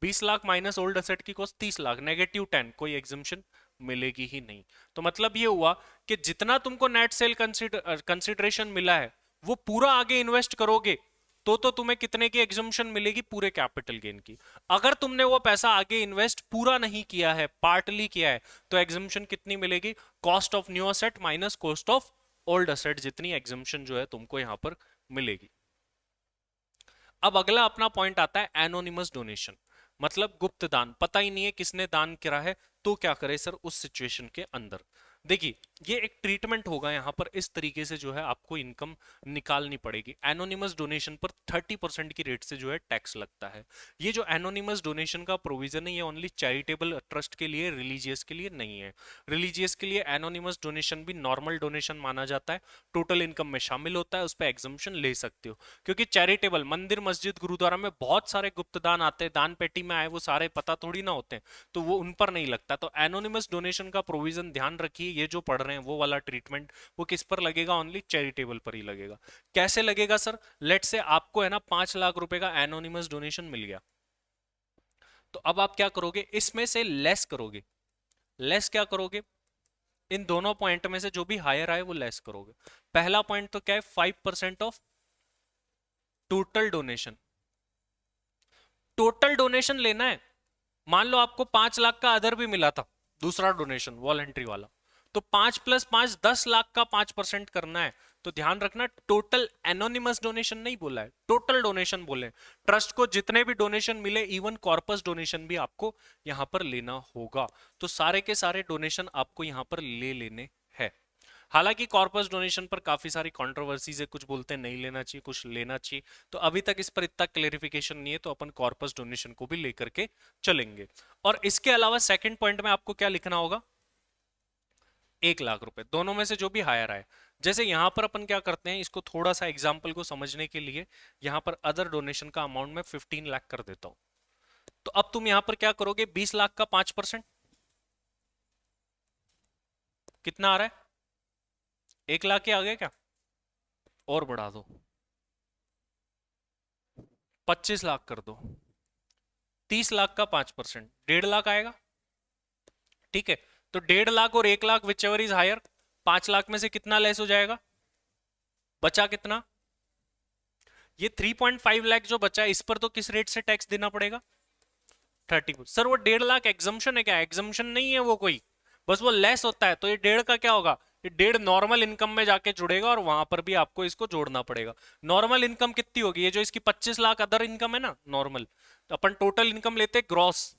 20 लाख माइनस ओल्ड एसेट की कॉस्ट 30 लाख, नेगेटिव 10, कोई एग्जम्पशन मिलेगी ही नहीं। तो मतलब ये हुआ कि जितना तुमको नेट सेल कंसिडरेशन मिला है वो पूरा आगे इन्वेस्ट करोगे तो तुम्हें कितने की एग्जम्पशन मिलेगी, पूरे कैपिटल गेन की। अगर तुमने वो पैसा आगे इन्वेस्ट पूरा नहीं किया है, पार्टली किया है, तो एग्जम्पशन कितनी मिलेगी, cost of new asset minus cost of old asset, जितनी एग्जम्पशन जो है तुमको यहां पर मिलेगी। अब अगला अपना पॉइंट आता है एनोनिमस डोनेशन, मतलब गुप्त दान, पता ही नहीं है किसने दान करा है, तो क्या करे सर उस सिचुएशन के अंदर। देखिए ये एक ट्रीटमेंट होगा यहाँ पर, इस तरीके से जो है आपको इनकम निकालनी पड़ेगी। एनोनिमस डोनेशन पर 30% की रेट से जो है टैक्स लगता है। ये जो एनोनिमस डोनेशन का प्रोविजन है ये ओनली चैरिटेबल ट्रस्ट के लिए, रिलीजियस के लिए नहीं है। रिलीजियस के लिए एनोनिमस डोनेशन भी नॉर्मल डोनेशन माना जाता है, टोटल इनकम में शामिल होता है, उस पर एग्जम्पशन ले सकते हो। क्योंकि चैरिटेबल, मंदिर मस्जिद गुरुद्वारा में बहुत सारे गुप्त दान आते हैं, दान पेटी में आए, वो सारे पता थोड़ी ना होते हैं, तो वो उन पर नहीं लगता। तो एनोनिमस डोनेशन का प्रोविजन ध्यान रखिए, ये जो पढ़ रहे हैं वो वाला ट्रीटमेंट वो किस पर लगेगा, ओनली चैरिटेबल पर ही लगेगा। कैसे लगेगा सर, लेट से आपको है ना 5 लाख रुपए का एनोनिमस डोनेशन मिल गया, तो अब आप क्या करोगे, इसमें से लेस करोगे। लेस क्या करोगे, इन दोनों पॉइंट में से जो भी हायर आए वो लेस करोगे। पहला पॉइंट तो क्या है, 5% of total donation. Total donation लेना है, मान लो आपको 5 लाख का अदर भी मिला था, दूसरा डोनेशन वॉलंटरी वाला, तो 5 प्लस 5 10 लाख का 5% करना है। तो ध्यान रखना टोटल एनोनिमस डोनेशन नहीं बोला है, टोटल डोनेशन बोले। ट्रस्ट को जितने भी डोनेशन मिले, इवन कॉर्पस डोनेशन भी आपको यहां पर लेना होगा। तो सारे के सारे डोनेशन आपको यहां पर ले लेने हैं। हालांकि कॉर्पस डोनेशन पर काफी सारी कंट्रोवर्सीज है, कुछ बोलते हैं नहीं लेना चाहिए, कुछ लेना चाहिए, तो अभी तक इस पर इतना क्लेरिफिकेशन नहीं है, तो अपन कॉर्पस डोनेशन को भी लेकर के चलेंगे। और इसके अलावा सेकंड पॉइंट में आपको क्या लिखना होगा, 1 लाख रुपए, दोनों में से जो भी हायर आए। जैसे यहां पर अपन क्या करते हैं, इसको थोड़ा सा एग्जाम्पल को समझने के लिए यहां पर अदर डोनेशन का अमाउंट में 15 लाख कर देता हूं। तो अब तुम यहां पर क्या करोगे, 20 लाख का 5% कितना आ रहा है, 1 लाख के आगे क्या, और बढ़ा दो, 25 लाख कर दो, 30 लाख का 5%, 1.5 लाख आएगा। ठीक है, तो 1.5 लाख और 1 lakh whichever is higher, 5 lakh में से कितना लेस हो जाएगा, बचा कितना, ये 3.5 लाख जो बचा, इस पर तो किस रेट से टैक्स देना पड़ेगा, 30। सर वो 1.5 लाख एग्जम्पशन है क्या, एग्जम्पशन नहीं है वो कोई, बस वो लेस होता है। तो ये 1.5 का क्या होगा, ये 1.5 नॉर्मल इनकम में जाके जुड़ेगा और वहां पर भी आपको इसको जोड़ना पड़ेगा। नॉर्मल इनकम कितनी होगी, ये जो इसकी 25 लाख अदर इनकम है ना नॉर्मल, तो अपन टोटल इनकम लेते ग्रॉस,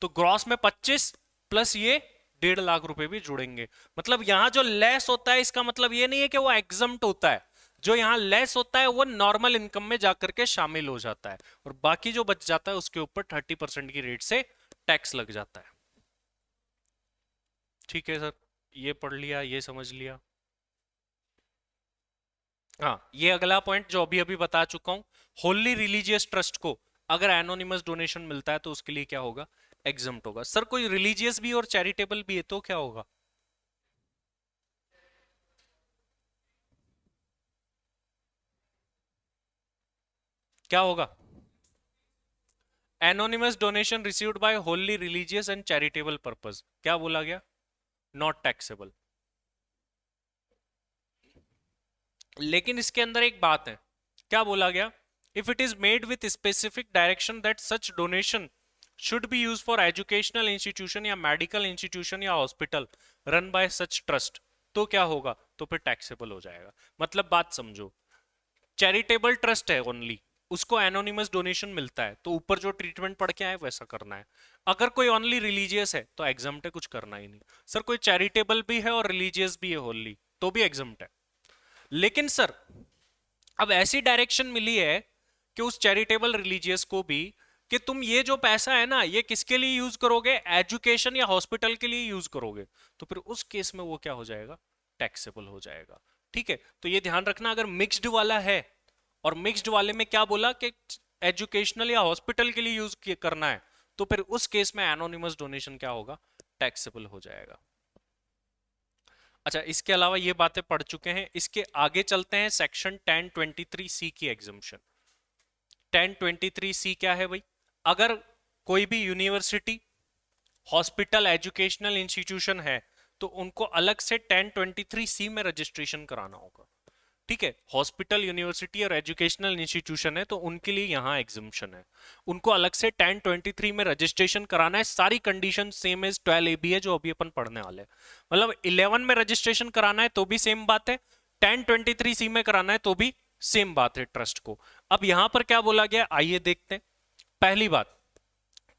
तो ग्रॉस में 25 प्लस ये 1.5 लाख रुपए भी जुड़ेंगे। मतलब यहां जो लेस होता है इसका मतलब ये नहीं है कि वो एग्जम्प्ट होता है, जो यहां लेस होता है वो नॉर्मल इनकम में जाकर के शामिल हो जाता है, और बाकी जो बच जाता है उसके ऊपर 30% की रेट से टैक्स लग जाता है। ठीक है सर, ये पढ़ लिया, ये समझ लिया। हाँ, ये अगला पॉइंट जो अभी अभी बता चुका हूं, होली रिलीजियस ट्रस्ट को अगर एनोनिमस डोनेशन मिलता है तो उसके लिए क्या होगा, एग्जम्प्ट होगा। सर कोई रिलीजियस भी और चैरिटेबल भी है तो क्या होगा, क्या होगा, anonymous donation received by Holi religious and charitable purpose, क्या बोला गया, नॉट टैक्सेबल। लेकिन इसके अंदर एक बात है, क्या बोला गया, if it is made with specific direction that such donation should be use for educational institution या मेडिकल इंस्टीट्यूशन या hospital run by such trust, तो क्या होगा, तो फिर टैक्सेबल हो जाएगा। मतलब बात समझो, चैरिटेबल ट्रस्ट है ओनली, उसको एनोनिमस डोनेशन मिलता है, तो ऊपर जो ट्रीटमेंट पढ़ के आए वैसा करना है। अगर कोई ओनली रिलीजियस है तो एग्जम्प्ट है, कुछ करना ही नहीं। सर कोई चैरिटेबल भी है और रिलीजियस भी है होली, तो भी एग्जम्प्ट है। लेकिन सर अब ऐसी डायरेक्शन मिली है कि उस चैरिटेबल रिलीजियस को भी, कि तुम ये जो पैसा है ना ये किसके लिए यूज करोगे, एजुकेशन या हॉस्पिटल के लिए यूज करोगे, तो फिर उस केस में वो क्या हो जाएगा, टैक्सेबल हो जाएगा। ठीक है, तो ये ध्यान रखना, अगर मिक्स्ड वाला है, और मिक्स्ड वाले में क्या बोला कि एजुकेशनल या हॉस्पिटल के लिए यूज करना है, तो फिर उस केस में एनोनिमस डोनेशन क्या होगा, टैक्सेबल हो जाएगा। अच्छा, इसके अलावा ये बातें पढ़ चुके हैं, इसके आगे चलते हैं सेक्शन 1023C की एग्जम्पशन। 1023C क्या है भाई? अगर कोई भी यूनिवर्सिटी, हॉस्पिटल, एजुकेशनल इंस्टीट्यूशन है तो उनको अलग से 1023C में रजिस्ट्रेशन कराना होगा। ठीक है, हॉस्पिटल, यूनिवर्सिटी और एजुकेशनल इंस्टीट्यूशन है तो उनके लिए यहां एग्जम्पशन है, उनको अलग से 1023 में रजिस्ट्रेशन कराना है। सारी कंडीशन सेम एज 12AB है जो अभी अपन पढ़ने वाले हैं। मतलब 11 में रजिस्ट्रेशन कराना है तो भी सेम बात है, 1023C में कराना है तो भी सेम बात है ट्रस्ट को। अब यहां पर क्या बोला गया, आइए देखते हैं। पहली बात,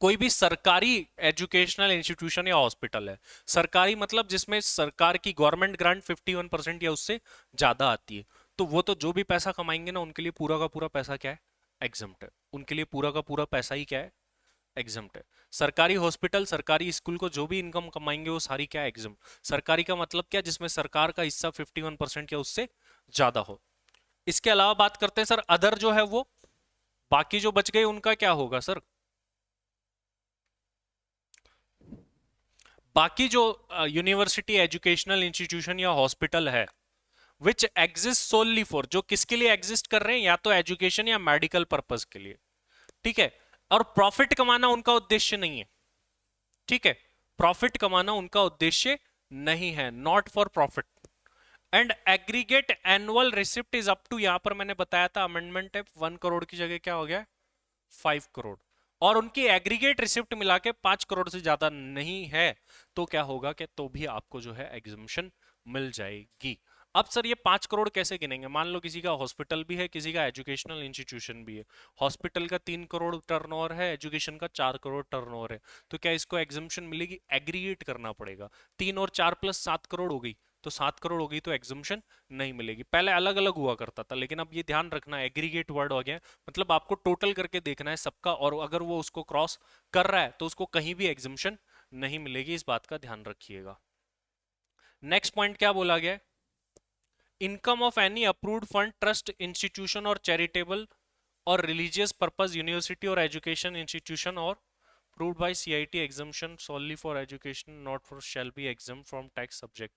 कोई भी सरकारी एजुकेशनल इंस्टीट्यूशन या हॉस्पिटल है, सरकारी मतलब जिसमें सरकार की गवर्नमेंट ग्रांट 51% या उससे ज्यादा आती है, तो वो तो जो भी पैसा कमाएंगे ना उनके लिए पूरा का पूरा पैसा क्या है, एग्जम्प्ट है। उनके लिए पूरा का पूरा पैसा ही क्या है, एग्जम्प्ट है। सरकारी हॉस्पिटल, सरकारी स्कूल को जो भी इनकम कमाएंगे वो सारी क्या है, एग्जम्प्ट। सरकारी का मतलब क्या, जिसमें सरकार का हिस्सा 51% या उससे ज्यादा हो। इसके अलावा बात करते हैं सर, अदर जो है वो बाकी जो बच गए उनका क्या होगा सर? बाकी जो यूनिवर्सिटी, एजुकेशनल इंस्टीट्यूशन या हॉस्पिटल है विच एग्जिस्ट सोनली फॉर, जो किसके लिए एग्जिस्ट कर रहे हैं, या तो एजुकेशन या मेडिकल पर्पस के लिए। ठीक है, और प्रॉफिट कमाना उनका उद्देश्य नहीं है। ठीक है, प्रॉफिट कमाना उनका उद्देश्य नहीं है, not for profit. And aggregate annual receipt is up to, यहां पर मैंने बताया था अमेंडमेंट है, 1 करोड़ की जगह क्या हो गया, 5 करोड़। और उनकी एग्रीगेट रिसिप्ट मिला के 5 करोड़ से ज्यादा नहीं है तो क्या होगा कि तो भी आपको जो है एग्जम्पशन मिल जाएगी। अब सर ये 5 करोड़ कैसे गिनेंगे? मान लो किसी का हॉस्पिटल भी है, किसी का एजुकेशनल इंस्टीट्यूशन भी है। हॉस्पिटल का 3 करोड़ टर्नओवर है, एजुकेशन का 4 करोड़ टर्नओवर है, तो क्या इसको एग्जम्पशन मिलेगी? एग्रीगेट करना पड़ेगा। 3 और 4 प्लस 7 करोड़ हो गई, तो 7 करोड़ हो गई तो एग्जम्पशन नहीं मिलेगी। पहले अलग अलग हुआ करता था, लेकिन अब ये ध्यान रखना एग्रीगेट वर्ड हो गया, मतलब आपको टोटल करके देखना है सबका, और अगर वो उसको क्रॉस कर रहा है तो उसको कहीं भी एग्जम्पशन नहीं मिलेगी, इस बात का ध्यान रखिएगा। नेक्स्ट पॉइंट क्या बोला गया, income of any approved fund, trust, institution और चैरिटेबल और रिलीजियस पर्पस यूनिवर्सिटी और एजुकेशन इंस्टीट्यूशन और approved by CIT exemption solely for education not for shall be exempt from tax subject।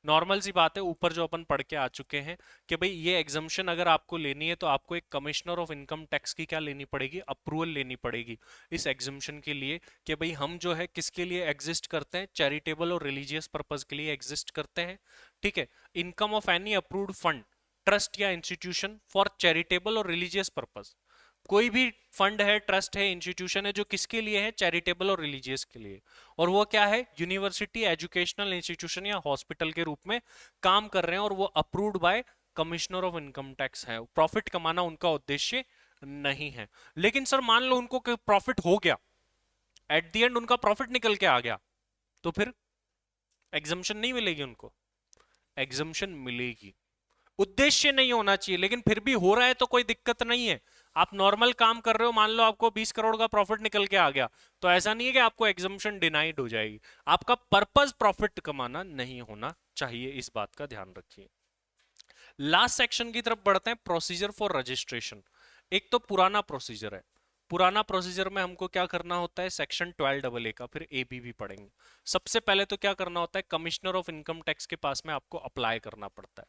Normal सी बात है, ऊपर जो अपन पढ़ के आ चुके हैं कि भाई ये एग्जम्पशन अगर आपको लेनी है तो आपको एक कमिश्नर ऑफ इनकम टैक्स की क्या लेनी पड़ेगी, अप्रूवल लेनी पड़ेगी इस एग्जम्पशन के लिए, कि भाई हम जो है किसके लिए एग्जिस्ट करते हैं, चैरिटेबल और रिलीजियस पर्पज के लिए एग्जिस्ट करते हैं। ठीक है, income of any approved fund, trust या इंस्टीट्यूशन फॉर चैरिटेबल और रिलीजियस पर्पज, कोई भी फंड है, ट्रस्ट है, इंस्टीट्यूशन है जो किसके लिए है, चैरिटेबल और रिलीजियस के लिए, और वो क्या है, यूनिवर्सिटी, एजुकेशनल इंस्टीट्यूशन या हॉस्पिटल के रूप में काम कर रहे हैं, और वो approved by commissioner of income tax है। प्रॉफिट कमाना उनका उद्देश्य नहीं है। लेकिन सर मान लो उनको प्रॉफिट हो गया, एट द एंड उनका प्रॉफिट निकल के आ गया, तो फिर एग्जम्पशन नहीं मिलेगी उनको? एग्जम्पशन मिलेगी। उद्देश्य नहीं होना चाहिए, लेकिन फिर भी हो रहा है तो कोई दिक्कत नहीं है। आप नॉर्मल काम कर रहे हो, मान लो आपको 20 करोड़ का प्रॉफिट निकल के आ गया, तो ऐसा नहीं है कि आपको एग्जम्पशन डिनाइड हो जाएगी। आपका पर्पस प्रॉफिट कमाना नहीं होना चाहिए, इस बात का ध्यान रखिए। लास्ट सेक्शन की तरफ बढ़ते हैं, प्रोसीजर फॉर रजिस्ट्रेशन। एक तो पुराना प्रोसीजर है, पुराना प्रोसीजर में हमको क्या करना होता है, सेक्शन 12AA का, फिर AB भी पढ़ेंगे। सबसे पहले तो क्या करना होता है, कमिश्नर ऑफ इनकम टैक्स के पास में आपको अप्लाई करना पड़ता है।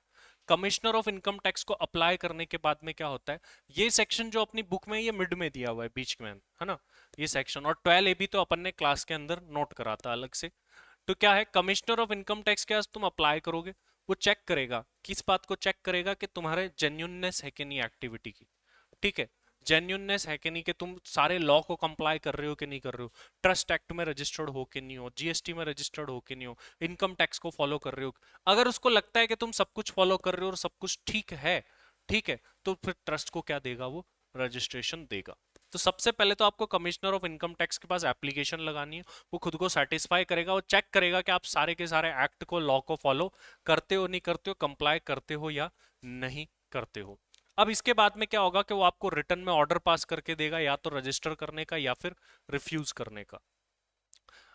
कमिश्नर ऑफ इनकम टैक्स को अप्लाई करने के बाद में क्या होता है, ये सेक्शन जो अपनी बुक में ये मिड में दिया हुआ है, बीच में है ना ये सेक्शन, और 12AB तो अपन ने क्लास के अंदर नोट करा था अलग से। तो क्या है, कमिश्नर ऑफ इनकम टैक्स के पास तुम अप्लाई करोगे, वो चेक करेगा, किस बात को चेक करेगा, कि तुम्हारे जेन्युइननेस है कि नहीं एक्टिविटी की। ठीक है, जेन्युइननेस है कि नहीं, कि तुम सारे लॉ को कंप्लाई कर रहे हो कि नहीं कर रहे हो, ट्रस्ट एक्ट में रजिस्टर्ड हो कि नहीं हो, जीएसटी में रजिस्टर्ड हो कि नहीं हो, इनकम टैक्स को फॉलो कर रहे हो। अगर उसको लगता है कि तुम सब कुछ फॉलो कर रहे हो और सब कुछ ठीक है, तो फिर ट्रस्ट को क्या देगा, वो रजिस्ट्रेशन देगा। तो सबसे पहले तो आपको कमिश्नर ऑफ इनकम टैक्स के पास एप्लीकेशन लगानी है, वो खुद को सेटिस्फाई करेगा, वो चेक करेगा कि आप सारे के सारे एक्ट को, लॉ को फॉलो करते हो, नहीं करते हो, कंप्लाई करते हो या नहीं करते हो। अब इसके बाद में क्या होगा कि वो आपको रिटर्न में ऑर्डर पास करके देगा, या तो रजिस्टर करने का या फिर रिफ्यूज करने का।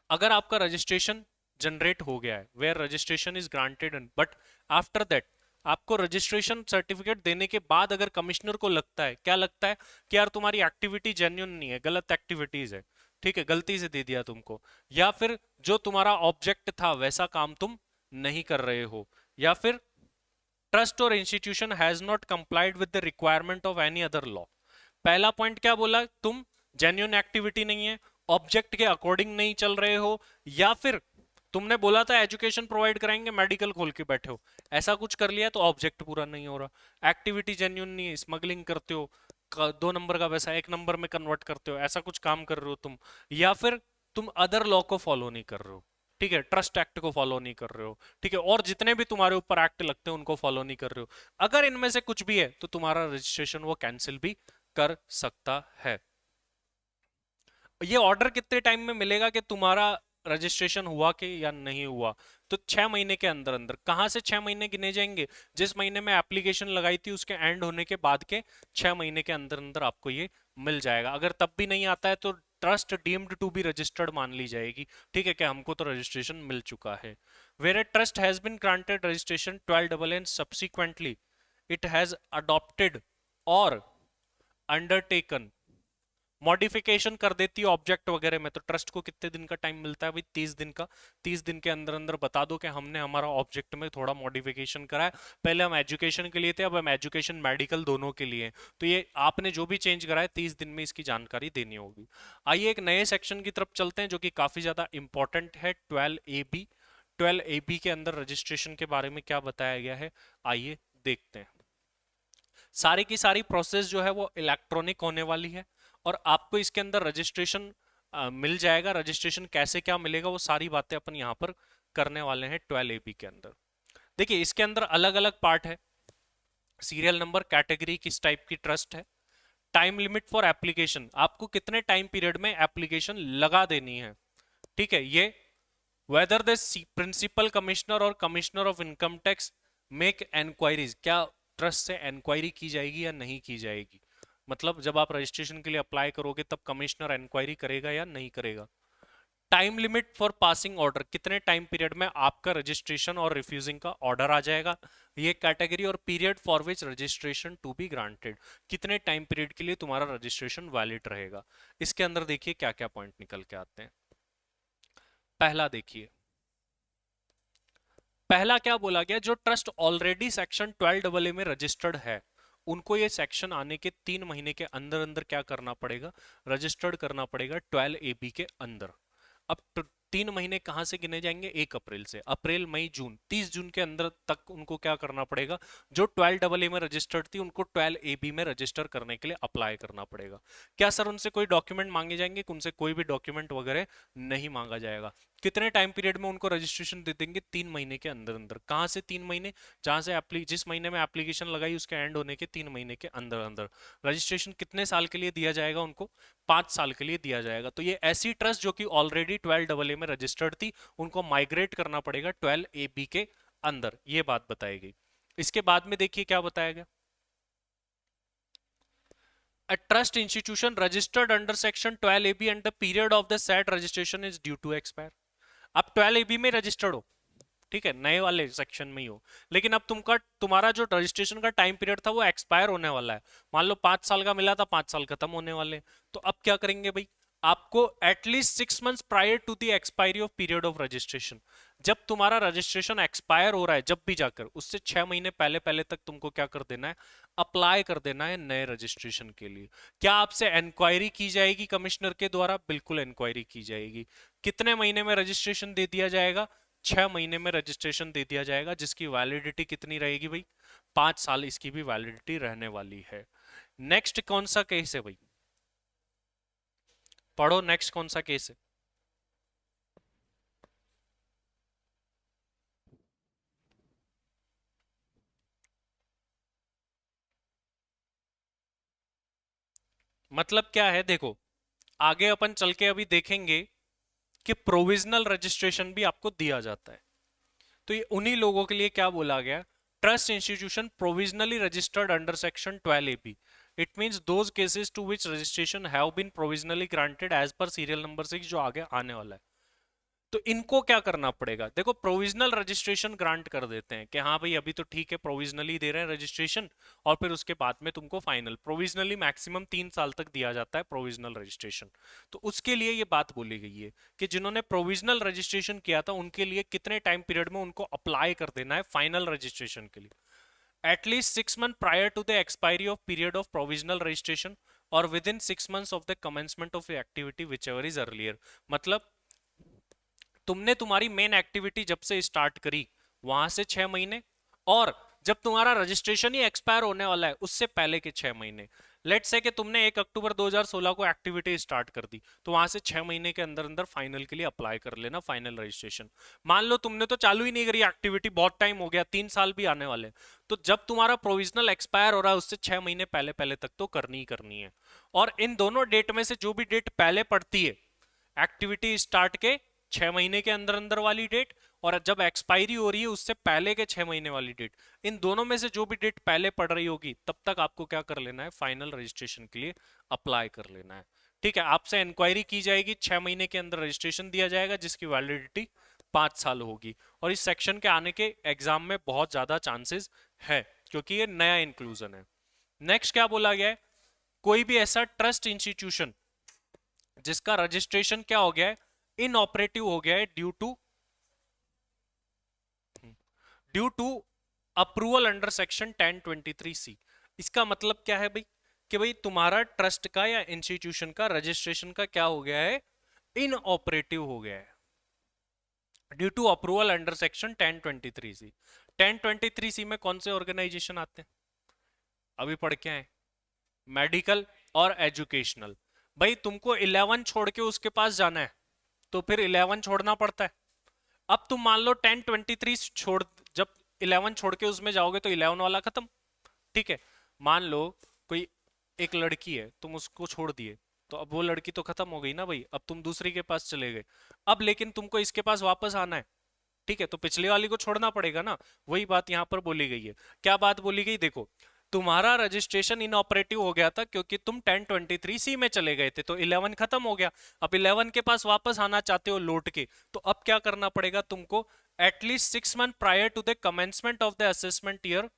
अगर आपका रजिस्ट्रेशन जनरेट हो गया है, where registration is granted, but after that आपको रजिस्ट्रेशन सर्टिफिकेट देने के बाद अगर कमिश्नर को लगता है, क्या लगता है, कि यार तुम्हारी एक्टिविटी जेन्युइन नहीं है, गलत एक्टिविटीज है, ठीक है, गलती से दे दिया तुमको, या फिर जो तुम्हारा ऑब्जेक्ट था वैसा काम तुम नहीं कर रहे हो, या फिर ट्रस्ट और institution has not complied with the requirement of any other law. पहला पॉइंट क्या बोला, तुम जेन्युइन एक्टिविटी नहीं है, ऑब्जेक्ट के अकॉर्डिंग नहीं चल रहे हो, या फिर तुमने बोला था एजुकेशन प्रोवाइड कराएंगे, मेडिकल खोल के बैठे हो, ऐसा कुछ कर लिया तो ऑब्जेक्ट पूरा नहीं हो रहा, एक्टिविटी जेन्युइन नहीं है, स्मगलिंग करते हो, 2 नंबर का पैसा 1 नंबर में कन्वर्ट करते हो, ऐसा कुछ काम कर रहे हो तुम, या फिर तुम अदर लॉ को फॉलो नहीं कर रहे हो, ठीक है, ट्रस्ट एक्ट को फॉलो नहीं कर रहे हो, ठीक है, और जितने भी तुम्हारे ऊपर एक्ट लगते हैं उनको फॉलो नहीं कर रहे हो, अगर इनमें से कुछ भी है तो तुम्हारा रजिस्ट्रेशन वो कैंसिल भी कर सकता है। ये ऑर्डर कितने टाइम में मिलेगा कि तुम्हारा रजिस्ट्रेशन हुआ कि या नहीं हुआ, तो 6 महीने के अंदर अंदर। कहां से 6 महीने गिने जाएंगे, जिस महीने में एप्लीकेशन लगाई थी उसके एंड होने के बाद के 6 महीने के अंदर अंदर आपको ये मिल जाएगा। अगर तब भी नहीं आता है तो trust deemed to be registered मान ली जाएगी, ठीक है, कि हमको तो रजिस्ट्रेशन मिल चुका है। Where a trust has been granted registration 12 and subsequently it has adopted और अंडरटेकन मॉडिफिकेशन कर देती है ऑब्जेक्ट वगैरह में, तो ट्रस्ट को कितने दिन का टाइम मिलता है भाई, 30 दिन का। 30 दिन के अंदर अंदर बता दो कि हमने हमारा ऑब्जेक्ट में थोड़ा मॉडिफिकेशन करा है, पहले हम एजुकेशन के लिए थे, अब हम एजुकेशन मेडिकल दोनों के लिए, तो ये आपने जो भी चेंज करा है 30 दिन में इसकी जानकारी देनी होगी। आइए एक नए सेक्शन की तरफ चलते हैं जो कि काफी ज्यादा इंपॉर्टेंट है, 12AB। 12AB के अंदर रजिस्ट्रेशन के बारे में क्या बताया गया है, आइए देखते हैं। सारी की सारी प्रोसेस जो है वो इलेक्ट्रॉनिक होने वाली है, और आपको इसके अंदर रजिस्ट्रेशन मिल जाएगा। रजिस्ट्रेशन कैसे क्या मिलेगा वो सारी बातें अपन यहाँ पर करने वाले हैं 12AB के अंदर। देखिए इसके अंदर अलग अलग पार्ट है, सीरियल नंबर, कैटेगरी, किस टाइप की ट्रस्ट है, टाइम लिमिट फॉर एप्लीकेशन, आपको कितने टाइम पीरियड में एप्लीकेशन लगा देनी है, ठीक है, ये वेदर द प्रिंसिपल कमिश्नर और commissioner of income tax make enquiries, क्या ट्रस्ट से एनक्वायरी की जाएगी या नहीं की जाएगी, मतलब जब आप रजिस्ट्रेशन के लिए अप्लाई करोगे तब कमिश्नर एनक्वायरी करेगा या नहीं करेगा। Time limit for passing order, कितने टाइम पीरियड में आपका रजिस्ट्रेशन और रिफ्यूजिंग का ऑर्डर आ जाएगा, ये कैटेगरी। और period for which registration to be granted, कितने टाइम पीरियड के लिए तुम्हारा रजिस्ट्रेशन वैलिड रहेगा। इसके अंदर देखिए क्या क्या पॉइंट निकल के आते हैं। पहला देखिए, पहला क्या बोला गया, जो ट्रस्ट ऑलरेडी सेक्शन 12AA में रजिस्टर्ड है उनको ये सेक्शन आने के 3 महीने के अंदर अंदर क्या करना पड़ेगा, रजिस्टर्ड करना पड़ेगा 12AB के अंदर। अब 3 महीने कहां से गिने जाएंगे, 1 अप्रैल से, अप्रैल मई जून, 30 जून के अंदर तक उनको क्या करना पड़ेगा, जो 12AA में रजिस्टर्ड थी उनको 12AB में रजिस्टर करने के लिए अप्लाई करना पड़ेगा। क्या सर उनसे कोई डॉक्यूमेंट मांगे जाएंगे, उनसे कोई भी डॉक्यूमेंट वगैरह नहीं मांगा जाएगा। कितने टाइम पीरियड में उनको रजिस्ट्रेशन दे देंगे, 3 महीने के अंदर अंदर। कहां से 3 महीने, जहां से जिस महीने में एप्लीकेशन लगाई उसके एंड होने के 3 महीने के अंदर अंदर। रजिस्ट्रेशन कितने साल के लिए दिया जाएगा उनको, 5 साल के लिए दिया जाएगा। तो ये ऐसी ट्रस्ट जो कि ऑलरेडी 12AA में रजिस्टर्ड थी उनको माइग्रेट करना पड़ेगा 12AB के अंदर, ये बात बताई गई। इसके बाद में देखिए क्या बताया गया, A trust institution registered under section 12AB and the period of the said registration is due to expire। आप 12AB में रजिस्टर्ड हो, ठीक है, नए वाले सेक्शन में ही हो, लेकिन अब तुम्हारा जो रजिस्ट्रेशन का टाइम पीरियड था वो एक्सपायर होने वाला है। मान लो 5 साल का मिला था, 5 साल खत्म होने वाले, तो अब क्या करेंगे भाई, आपको at least 6 months prior to the expiry of period of registration, जब तुम्हारा रजिस्ट्रेशन एक्सपायर हो रहा है जब भी जाकर, उससे 6 महीने पहले पहले तक तुमको क्या कर देना है, अप्लाई कर देना है नए रजिस्ट्रेशन के लिए। क्या आपसे इंक्वायरी की जाएगी कमिश्नर के द्वारा, बिल्कुल इंक्वायरी की जाएगी। कितने महीने में रजिस्ट्रेशन दे दिया जाएगा, 6 महीने में रजिस्ट्रेशन दे दिया जाएगा, जिसकी वैलिडिटी कितनी रहेगी भाई, 5 साल इसकी भी वैलिडिटी रहने वाली है। नेक्स्ट कौन सा केस है भाई, पढ़ो नेक्स्ट कौन सा केस है। मतलब क्या है, देखो आगे अपन चल के अभी देखेंगे कि प्रोविजनल रजिस्ट्रेशन भी आपको दिया जाता है। तो ये उन्हीं लोगों के लिए क्या बोला गया, trust institution provisionally registered under section 12AB, it means those cases to which registration have been provisionally granted as per serial number 6, जो आगे आने वाला है। तो इनको क्या करना पड़ेगा, देखो प्रोविजनल रजिस्ट्रेशन ग्रांट कर देते हैं कि हाँ भाई अभी तो ठीक है, प्रोविजनली दे रहे हैं रजिस्ट्रेशन, और फिर उसके बाद में तुमको फाइनल, प्रोविजनली मैक्सिमम 3 साल तक दिया जाता है प्रोविजनल रजिस्ट्रेशन। तो उसके लिए ये बात बोली गई है कि जिन्होंने प्रोविजनल रजिस्ट्रेशन किया था उनके लिए कितने टाइम पीरियड में उनको अप्लाई कर देना है फाइनल रजिस्ट्रेशन के लिए। At least 6 month prior to the expiry of period of provisional registration और within 6 months of the commencement of activity whichever is earlier. मतलब तुमने तुम्हारी मेन एक्टिविटी जब से स्टार्ट करी वहां से 6 महीने, और जब तुम्हारा रजिस्ट्रेशन ही एक्सपायर होने वाला है उससे पहले के 6 महीने। लेट्स से कि तुमने 1 अक्टूबर 2016 को एक्टिविटी स्टार्ट कर दी, तो वहां से 6 महीने के अंदर अंदर फाइनल के लिए अप्लाई कर लेना, फाइनल रजिस्ट्रेशन। मान लो तुमने तो चालू ही नहीं करी एक्टिविटी, बहुत टाइम हो गया, 3 साल भी आने वाले, तो जब तुम्हारा प्रोविजनल एक्सपायर हो रहा है उससे 6 महीने पहले पहले तक तो करनी ही करनी है। और इन दोनों डेट में से जो भी डेट पहले पड़ती है, एक्टिविटी स्टार्ट के 6 महीने के अंदर अंदर वाली डेट और जब एक्सपायरी हो रही है उससे पहले के 6 महीने वाली डेट, इन दोनों में से जो भी डेट पहले पड़ रही होगी तब तक आपको क्या कर लेना है, फाइनल रजिस्ट्रेशन के लिए अप्लाई कर लेना है। ठीक है, आपसे इंक्वायरी की जाएगी, 6 महीने के अंदर रजिस्ट्रेशन दिया जाएगा जिसकी वैलिडिटी 5 साल होगी। और इस सेक्शन के आने के एग्जाम में बहुत ज्यादा चांसेस है क्योंकि ये नया इंक्लूजन है। नेक्स्ट क्या बोला गया है, कोई भी ऐसा ट्रस्ट इंस्टीट्यूशन जिसका रजिस्ट्रेशन क्या हो गया है, इनऑपरेटिव हो गया है due to approval under section 1023C। इसका मतलब क्या है भाई, कि भाई तुम्हारा ट्रस्ट का या इंस्टीट्यूशन का रजिस्ट्रेशन का क्या हो गया है, इनऑपरेटिव हो गया है due to approval under section 1023C। 1023C में कौन से ऑर्गेनाइजेशन आते हैं, अभी पढ़ के आए, मेडिकल और एजुकेशनल। भाई तुमको 11 छोड़ के उसके पास जाना है तो फिर 11 छोड़ना पड़ता है। अब तुम मान लो 1023 छोड़, जब 11 छोड़ के उसमें जाओगे तो 11 वाला खत्म। ठीक है, मान लो कोई एक लड़की है, तुम उसको छोड़ दिए तो अब वो लड़की तो खत्म हो गई ना भाई, अब तुम दूसरी के पास चले गए। अब लेकिन तुमको इसके पास वापस आना है, ठीक है, तो पिछली वाली को छोड़ना पड़ेगा ना। वही बात यहां पर बोली गई है। क्या बात बोली गई, देखो तुम्हारा रजिस्ट्रेशन इनऑपरेटिव हो गया था क्योंकि तुम 1023C में चले गए थे, तो 11 खत्म हो गया। अब 11 के पास वापस आना चाहते हो लौट के, तो अब क्या करना पड़ेगा तुमको, at least 6 month prior to the commencement of the assessment year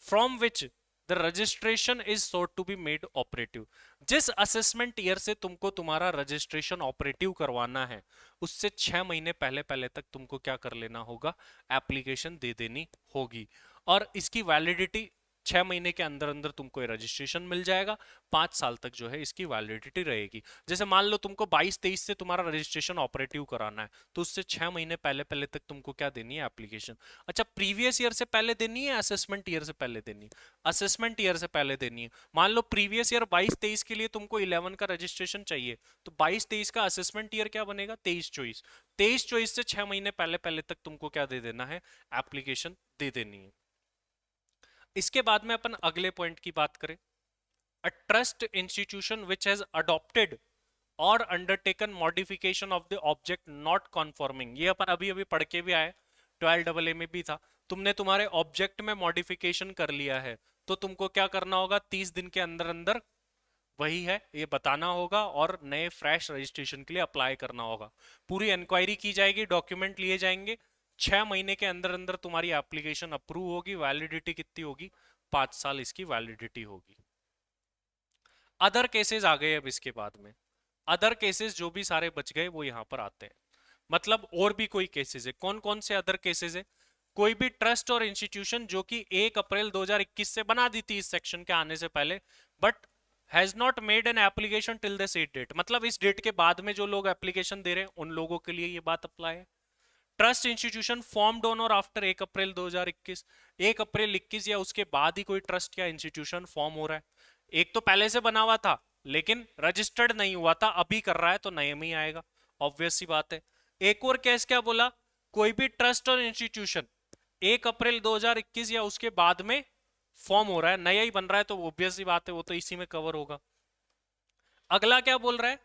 from which the registration is sought to be made operative. जिस असेसमेंट ईयर से तुमको तुम्हारा रजिस्ट्रेशन ऑपरेटिव करवाना है उससे 6 महीने पहले पहले तक तुमको क्या कर लेना होगा, एप्लीकेशन दे देनी होगी। और इसकी वैलिडिटी 6 महीने के अंदर अंदर तुमको रजिस्ट्रेशन मिल जाएगा, 5 साल तक जो है इसकी वैलिडिटी रहेगी। जैसे मान लो तुमको 22-23 से तुम्हारा रजिस्ट्रेशन ऑपरेटिव कराना है तो उससे 6 महीने पहले पहले तक तुमको क्या देनी है, एप्लीकेशन। अच्छा, प्रीवियस ईयर से पहले देनी है, असेसमेंट ईयर से पहले देनी है, असेसमेंट ईयर से पहले देनी है। मान लो प्रीवियस ईयर 22-23 के लिए तुमको 11 का रजिस्ट्रेशन चाहिए, तो 22-23 का असेसमेंट ईयर क्या बनेगा, 23-24। 23-24 से 6 महीने पहले पहले तक तुमको क्या दे देना है, एप्लीकेशन दे देनी है। इसके बाद में अपन अगले पॉइंट की बात करें, a trust institution which has adopted और undertaken modification of the object not conforming. ये अपन अभी अभी पढ़ के भी आए, 12AA में भी था। तुमने तुम्हारे ऑब्जेक्ट में मॉडिफिकेशन कर लिया है तो तुमको क्या करना होगा, 30 दिन के अंदर अंदर वही है ये बताना होगा और नए फ्रेश रजिस्ट्रेशन के लिए अप्लाई करना होगा। पूरी इंक्वायरी की जाएगी, डॉक्यूमेंट लिए जाएंगे, 6 महीने के अंदर अंदर तुम्हारी एप्लीकेशन अप्रूव होगी। वैलिडिटी कितनी होगी, 5 साल इसकी वैलिडिटी होगी। अदर केसेस आ गए अब इसके बाद में, अदर केसेस जो भी सारे बच गए वो यहां पर आते हैं। मतलब और भी कोई केसेस है, कौन कौन से अदर केसेस है, कोई भी ट्रस्ट और इंस्टीट्यूशन जो कि 1 अप्रैल 2021 से बना दी थी इस सेक्शन के आने से पहले, but has not made an application till the set date, मतलब इस डेट के बाद में जो लोग एप्लीकेशन दे रहे हैं उन लोगों के लिए ये बात अप्लाई है। ट्रस्ट इंस्टीट्यूशन फॉर्म्ड ऑन और आफ्टर 1 अप्रैल 2021, 1 अप्रैल 21 या उसके बाद ही कोई ट्रस्ट या इंस्टीट्यूशन फॉर्म हो रहा है, एक तो पहले से बना हुआ था लेकिन रजिस्टर्ड नहीं हुआ था, अभी कर रहा है तो नए में ही आएगा, ऑब्वियस सी बात है। एक और केस क्या बोला, कोई भी ट्रस्ट और इंस्टीट्यूशन 1 अप्रैल 2021 या उसके बाद में फॉर्म हो रहा है, नया ही बन रहा है, तो ऑब्वियस सी बात है वो तो इसी में कवर होगा। अगला क्या बोल रहा है,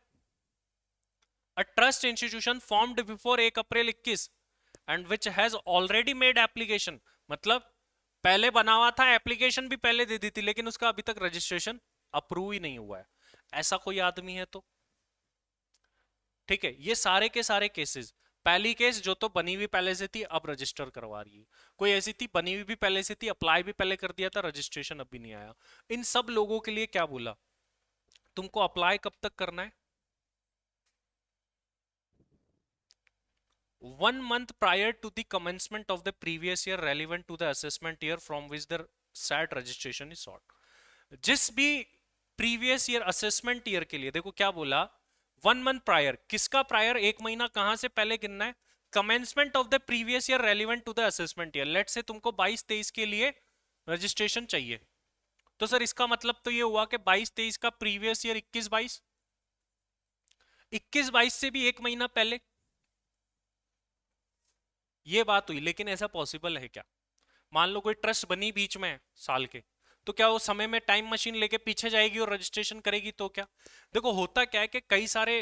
अ trust institution formed before 1 April 21 and which has already made application, मतलब पहले बना हुआ था, एप्लीकेशन भी पहले दे दी थी लेकिन उसका अभी तक रजिस्ट्रेशन अप्रूव ही नहीं हुआ है, ऐसा कोई आदमी है तो। ठीक है, ये सारे के सारे केसेस पहली केस जो तो बनी हुई पहले से थी अब रजिस्टर करवा रही है, कोई ऐसी थी बनी हुई भी पहले से थी अप्लाई भी पहले कर दिया था रजिस्ट्रेशन अभी नहीं आया। इन सब लोगों के लिए क्या बोला, तुमको अप्लाई कब तक करना है, 1 month prior to the commencement of the previous year relevant to the assessment year from which the SAT registration is sought। जिस भी प्रीवियस ईयर असेसमेंट ईयर के लिए देखो क्या बोला, 1 month प्रायर, किसका प्रायर, एक महीना कहां से पहले गिनना है, commencement of the previous year relevant to the assessment year. Late से तुमको 22-23 के लिए रजिस्ट्रेशन चाहिए, तो सर इसका मतलब तो ये हुआ कि 22-23 का प्रीवियस ईयर 21-22, 21-22 से भी एक महीना पहले, ये बात हुई। लेकिन ऐसा पॉसिबल है क्या, मान लो कोई ट्रस्ट बनी बीच में साल के, तो क्या वो समय में टाइम मशीन लेके पीछे जाएगी और रजिस्ट्रेशन करेगी, तो क्या। देखो होता क्या है कि कई सारे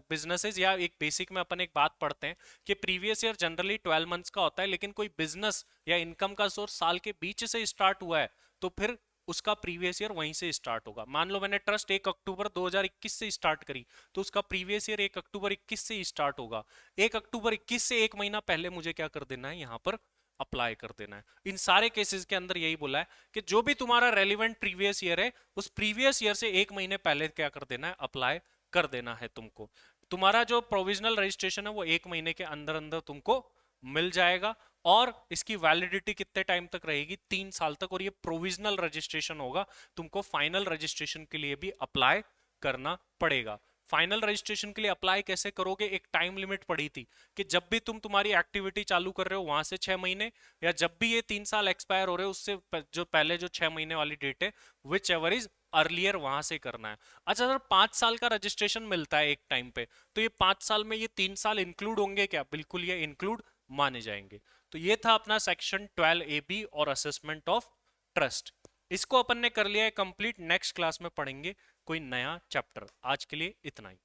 बिजनेसेस, या एक बेसिक में अपन एक बात पढ़ते हैं कि प्रीवियस ईयर जनरली 12 मंथ्स का होता है, लेकिन कोई बिजनेस या इनकम का सोर्स साल के बीच से स्टार्ट हुआ है तो फिर उसका प्रीवियस ईयर वहीं से स्टार्ट होगा। मान लो मैंने ट्रस्ट 1 अक्टूबर 2021 से स्टार्ट करी, तो उसका प्रीवियस ईयर 1 अक्टूबर 21 से स्टार्ट होगा। 1 अक्टूबर 21 से एक महीना पहले मुझे क्या कर देना है, यहाँ पर अप्लाई कर देना है। इन सारे केसेस के अंदर यही बोला है कि जो भी तुम्हारा रेलिवेंट प्रीवियस ईयर है उस प्रीवियस ईयर से एक महीने पहले क्या कर देना है, अप्लाई कर देना है तुमको। तुम्हारा जो प्रोविजनल रजिस्ट्रेशन है वो एक महीने के अंदर अंदर तुमको मिल जाएगा, और इसकी वैलिडिटी कितने टाइम तक रहेगी, 3 साल तक। और ये प्रोविजनल रजिस्ट्रेशन होगा, तुमको फाइनल रजिस्ट्रेशन के लिए भी अप्लाई करना पड़ेगा। फाइनल रजिस्ट्रेशन के लिए अप्लाई कैसे करोगे, एक टाइम लिमिट पड़ी थी कि जब भी तुम तुम्हारी एक्टिविटी चालू कर रहे हो वहां से 6 महीने, या जब भी ये 3 साल एक्सपायर हो रहे हो उससे जो पहले जो 6 महीने वाली डेट है, विच एवर इज अर्लियर, वहां से करना है। अच्छा सर 5 साल का रजिस्ट्रेशन मिलता है एक टाइम पे, तो ये 5 साल में ये 3 साल इंक्लूड होंगे क्या, बिल्कुल ये इंक्लूड माने जाएंगे। तो ये था अपना सेक्शन 12AB और असेसमेंट ऑफ ट्रस्ट। इसको अपन ने कर लिया है कंप्लीट, नेक्स्ट क्लास में पढ़ेंगे कोई नया चैप्टर। आज के लिए इतना ही।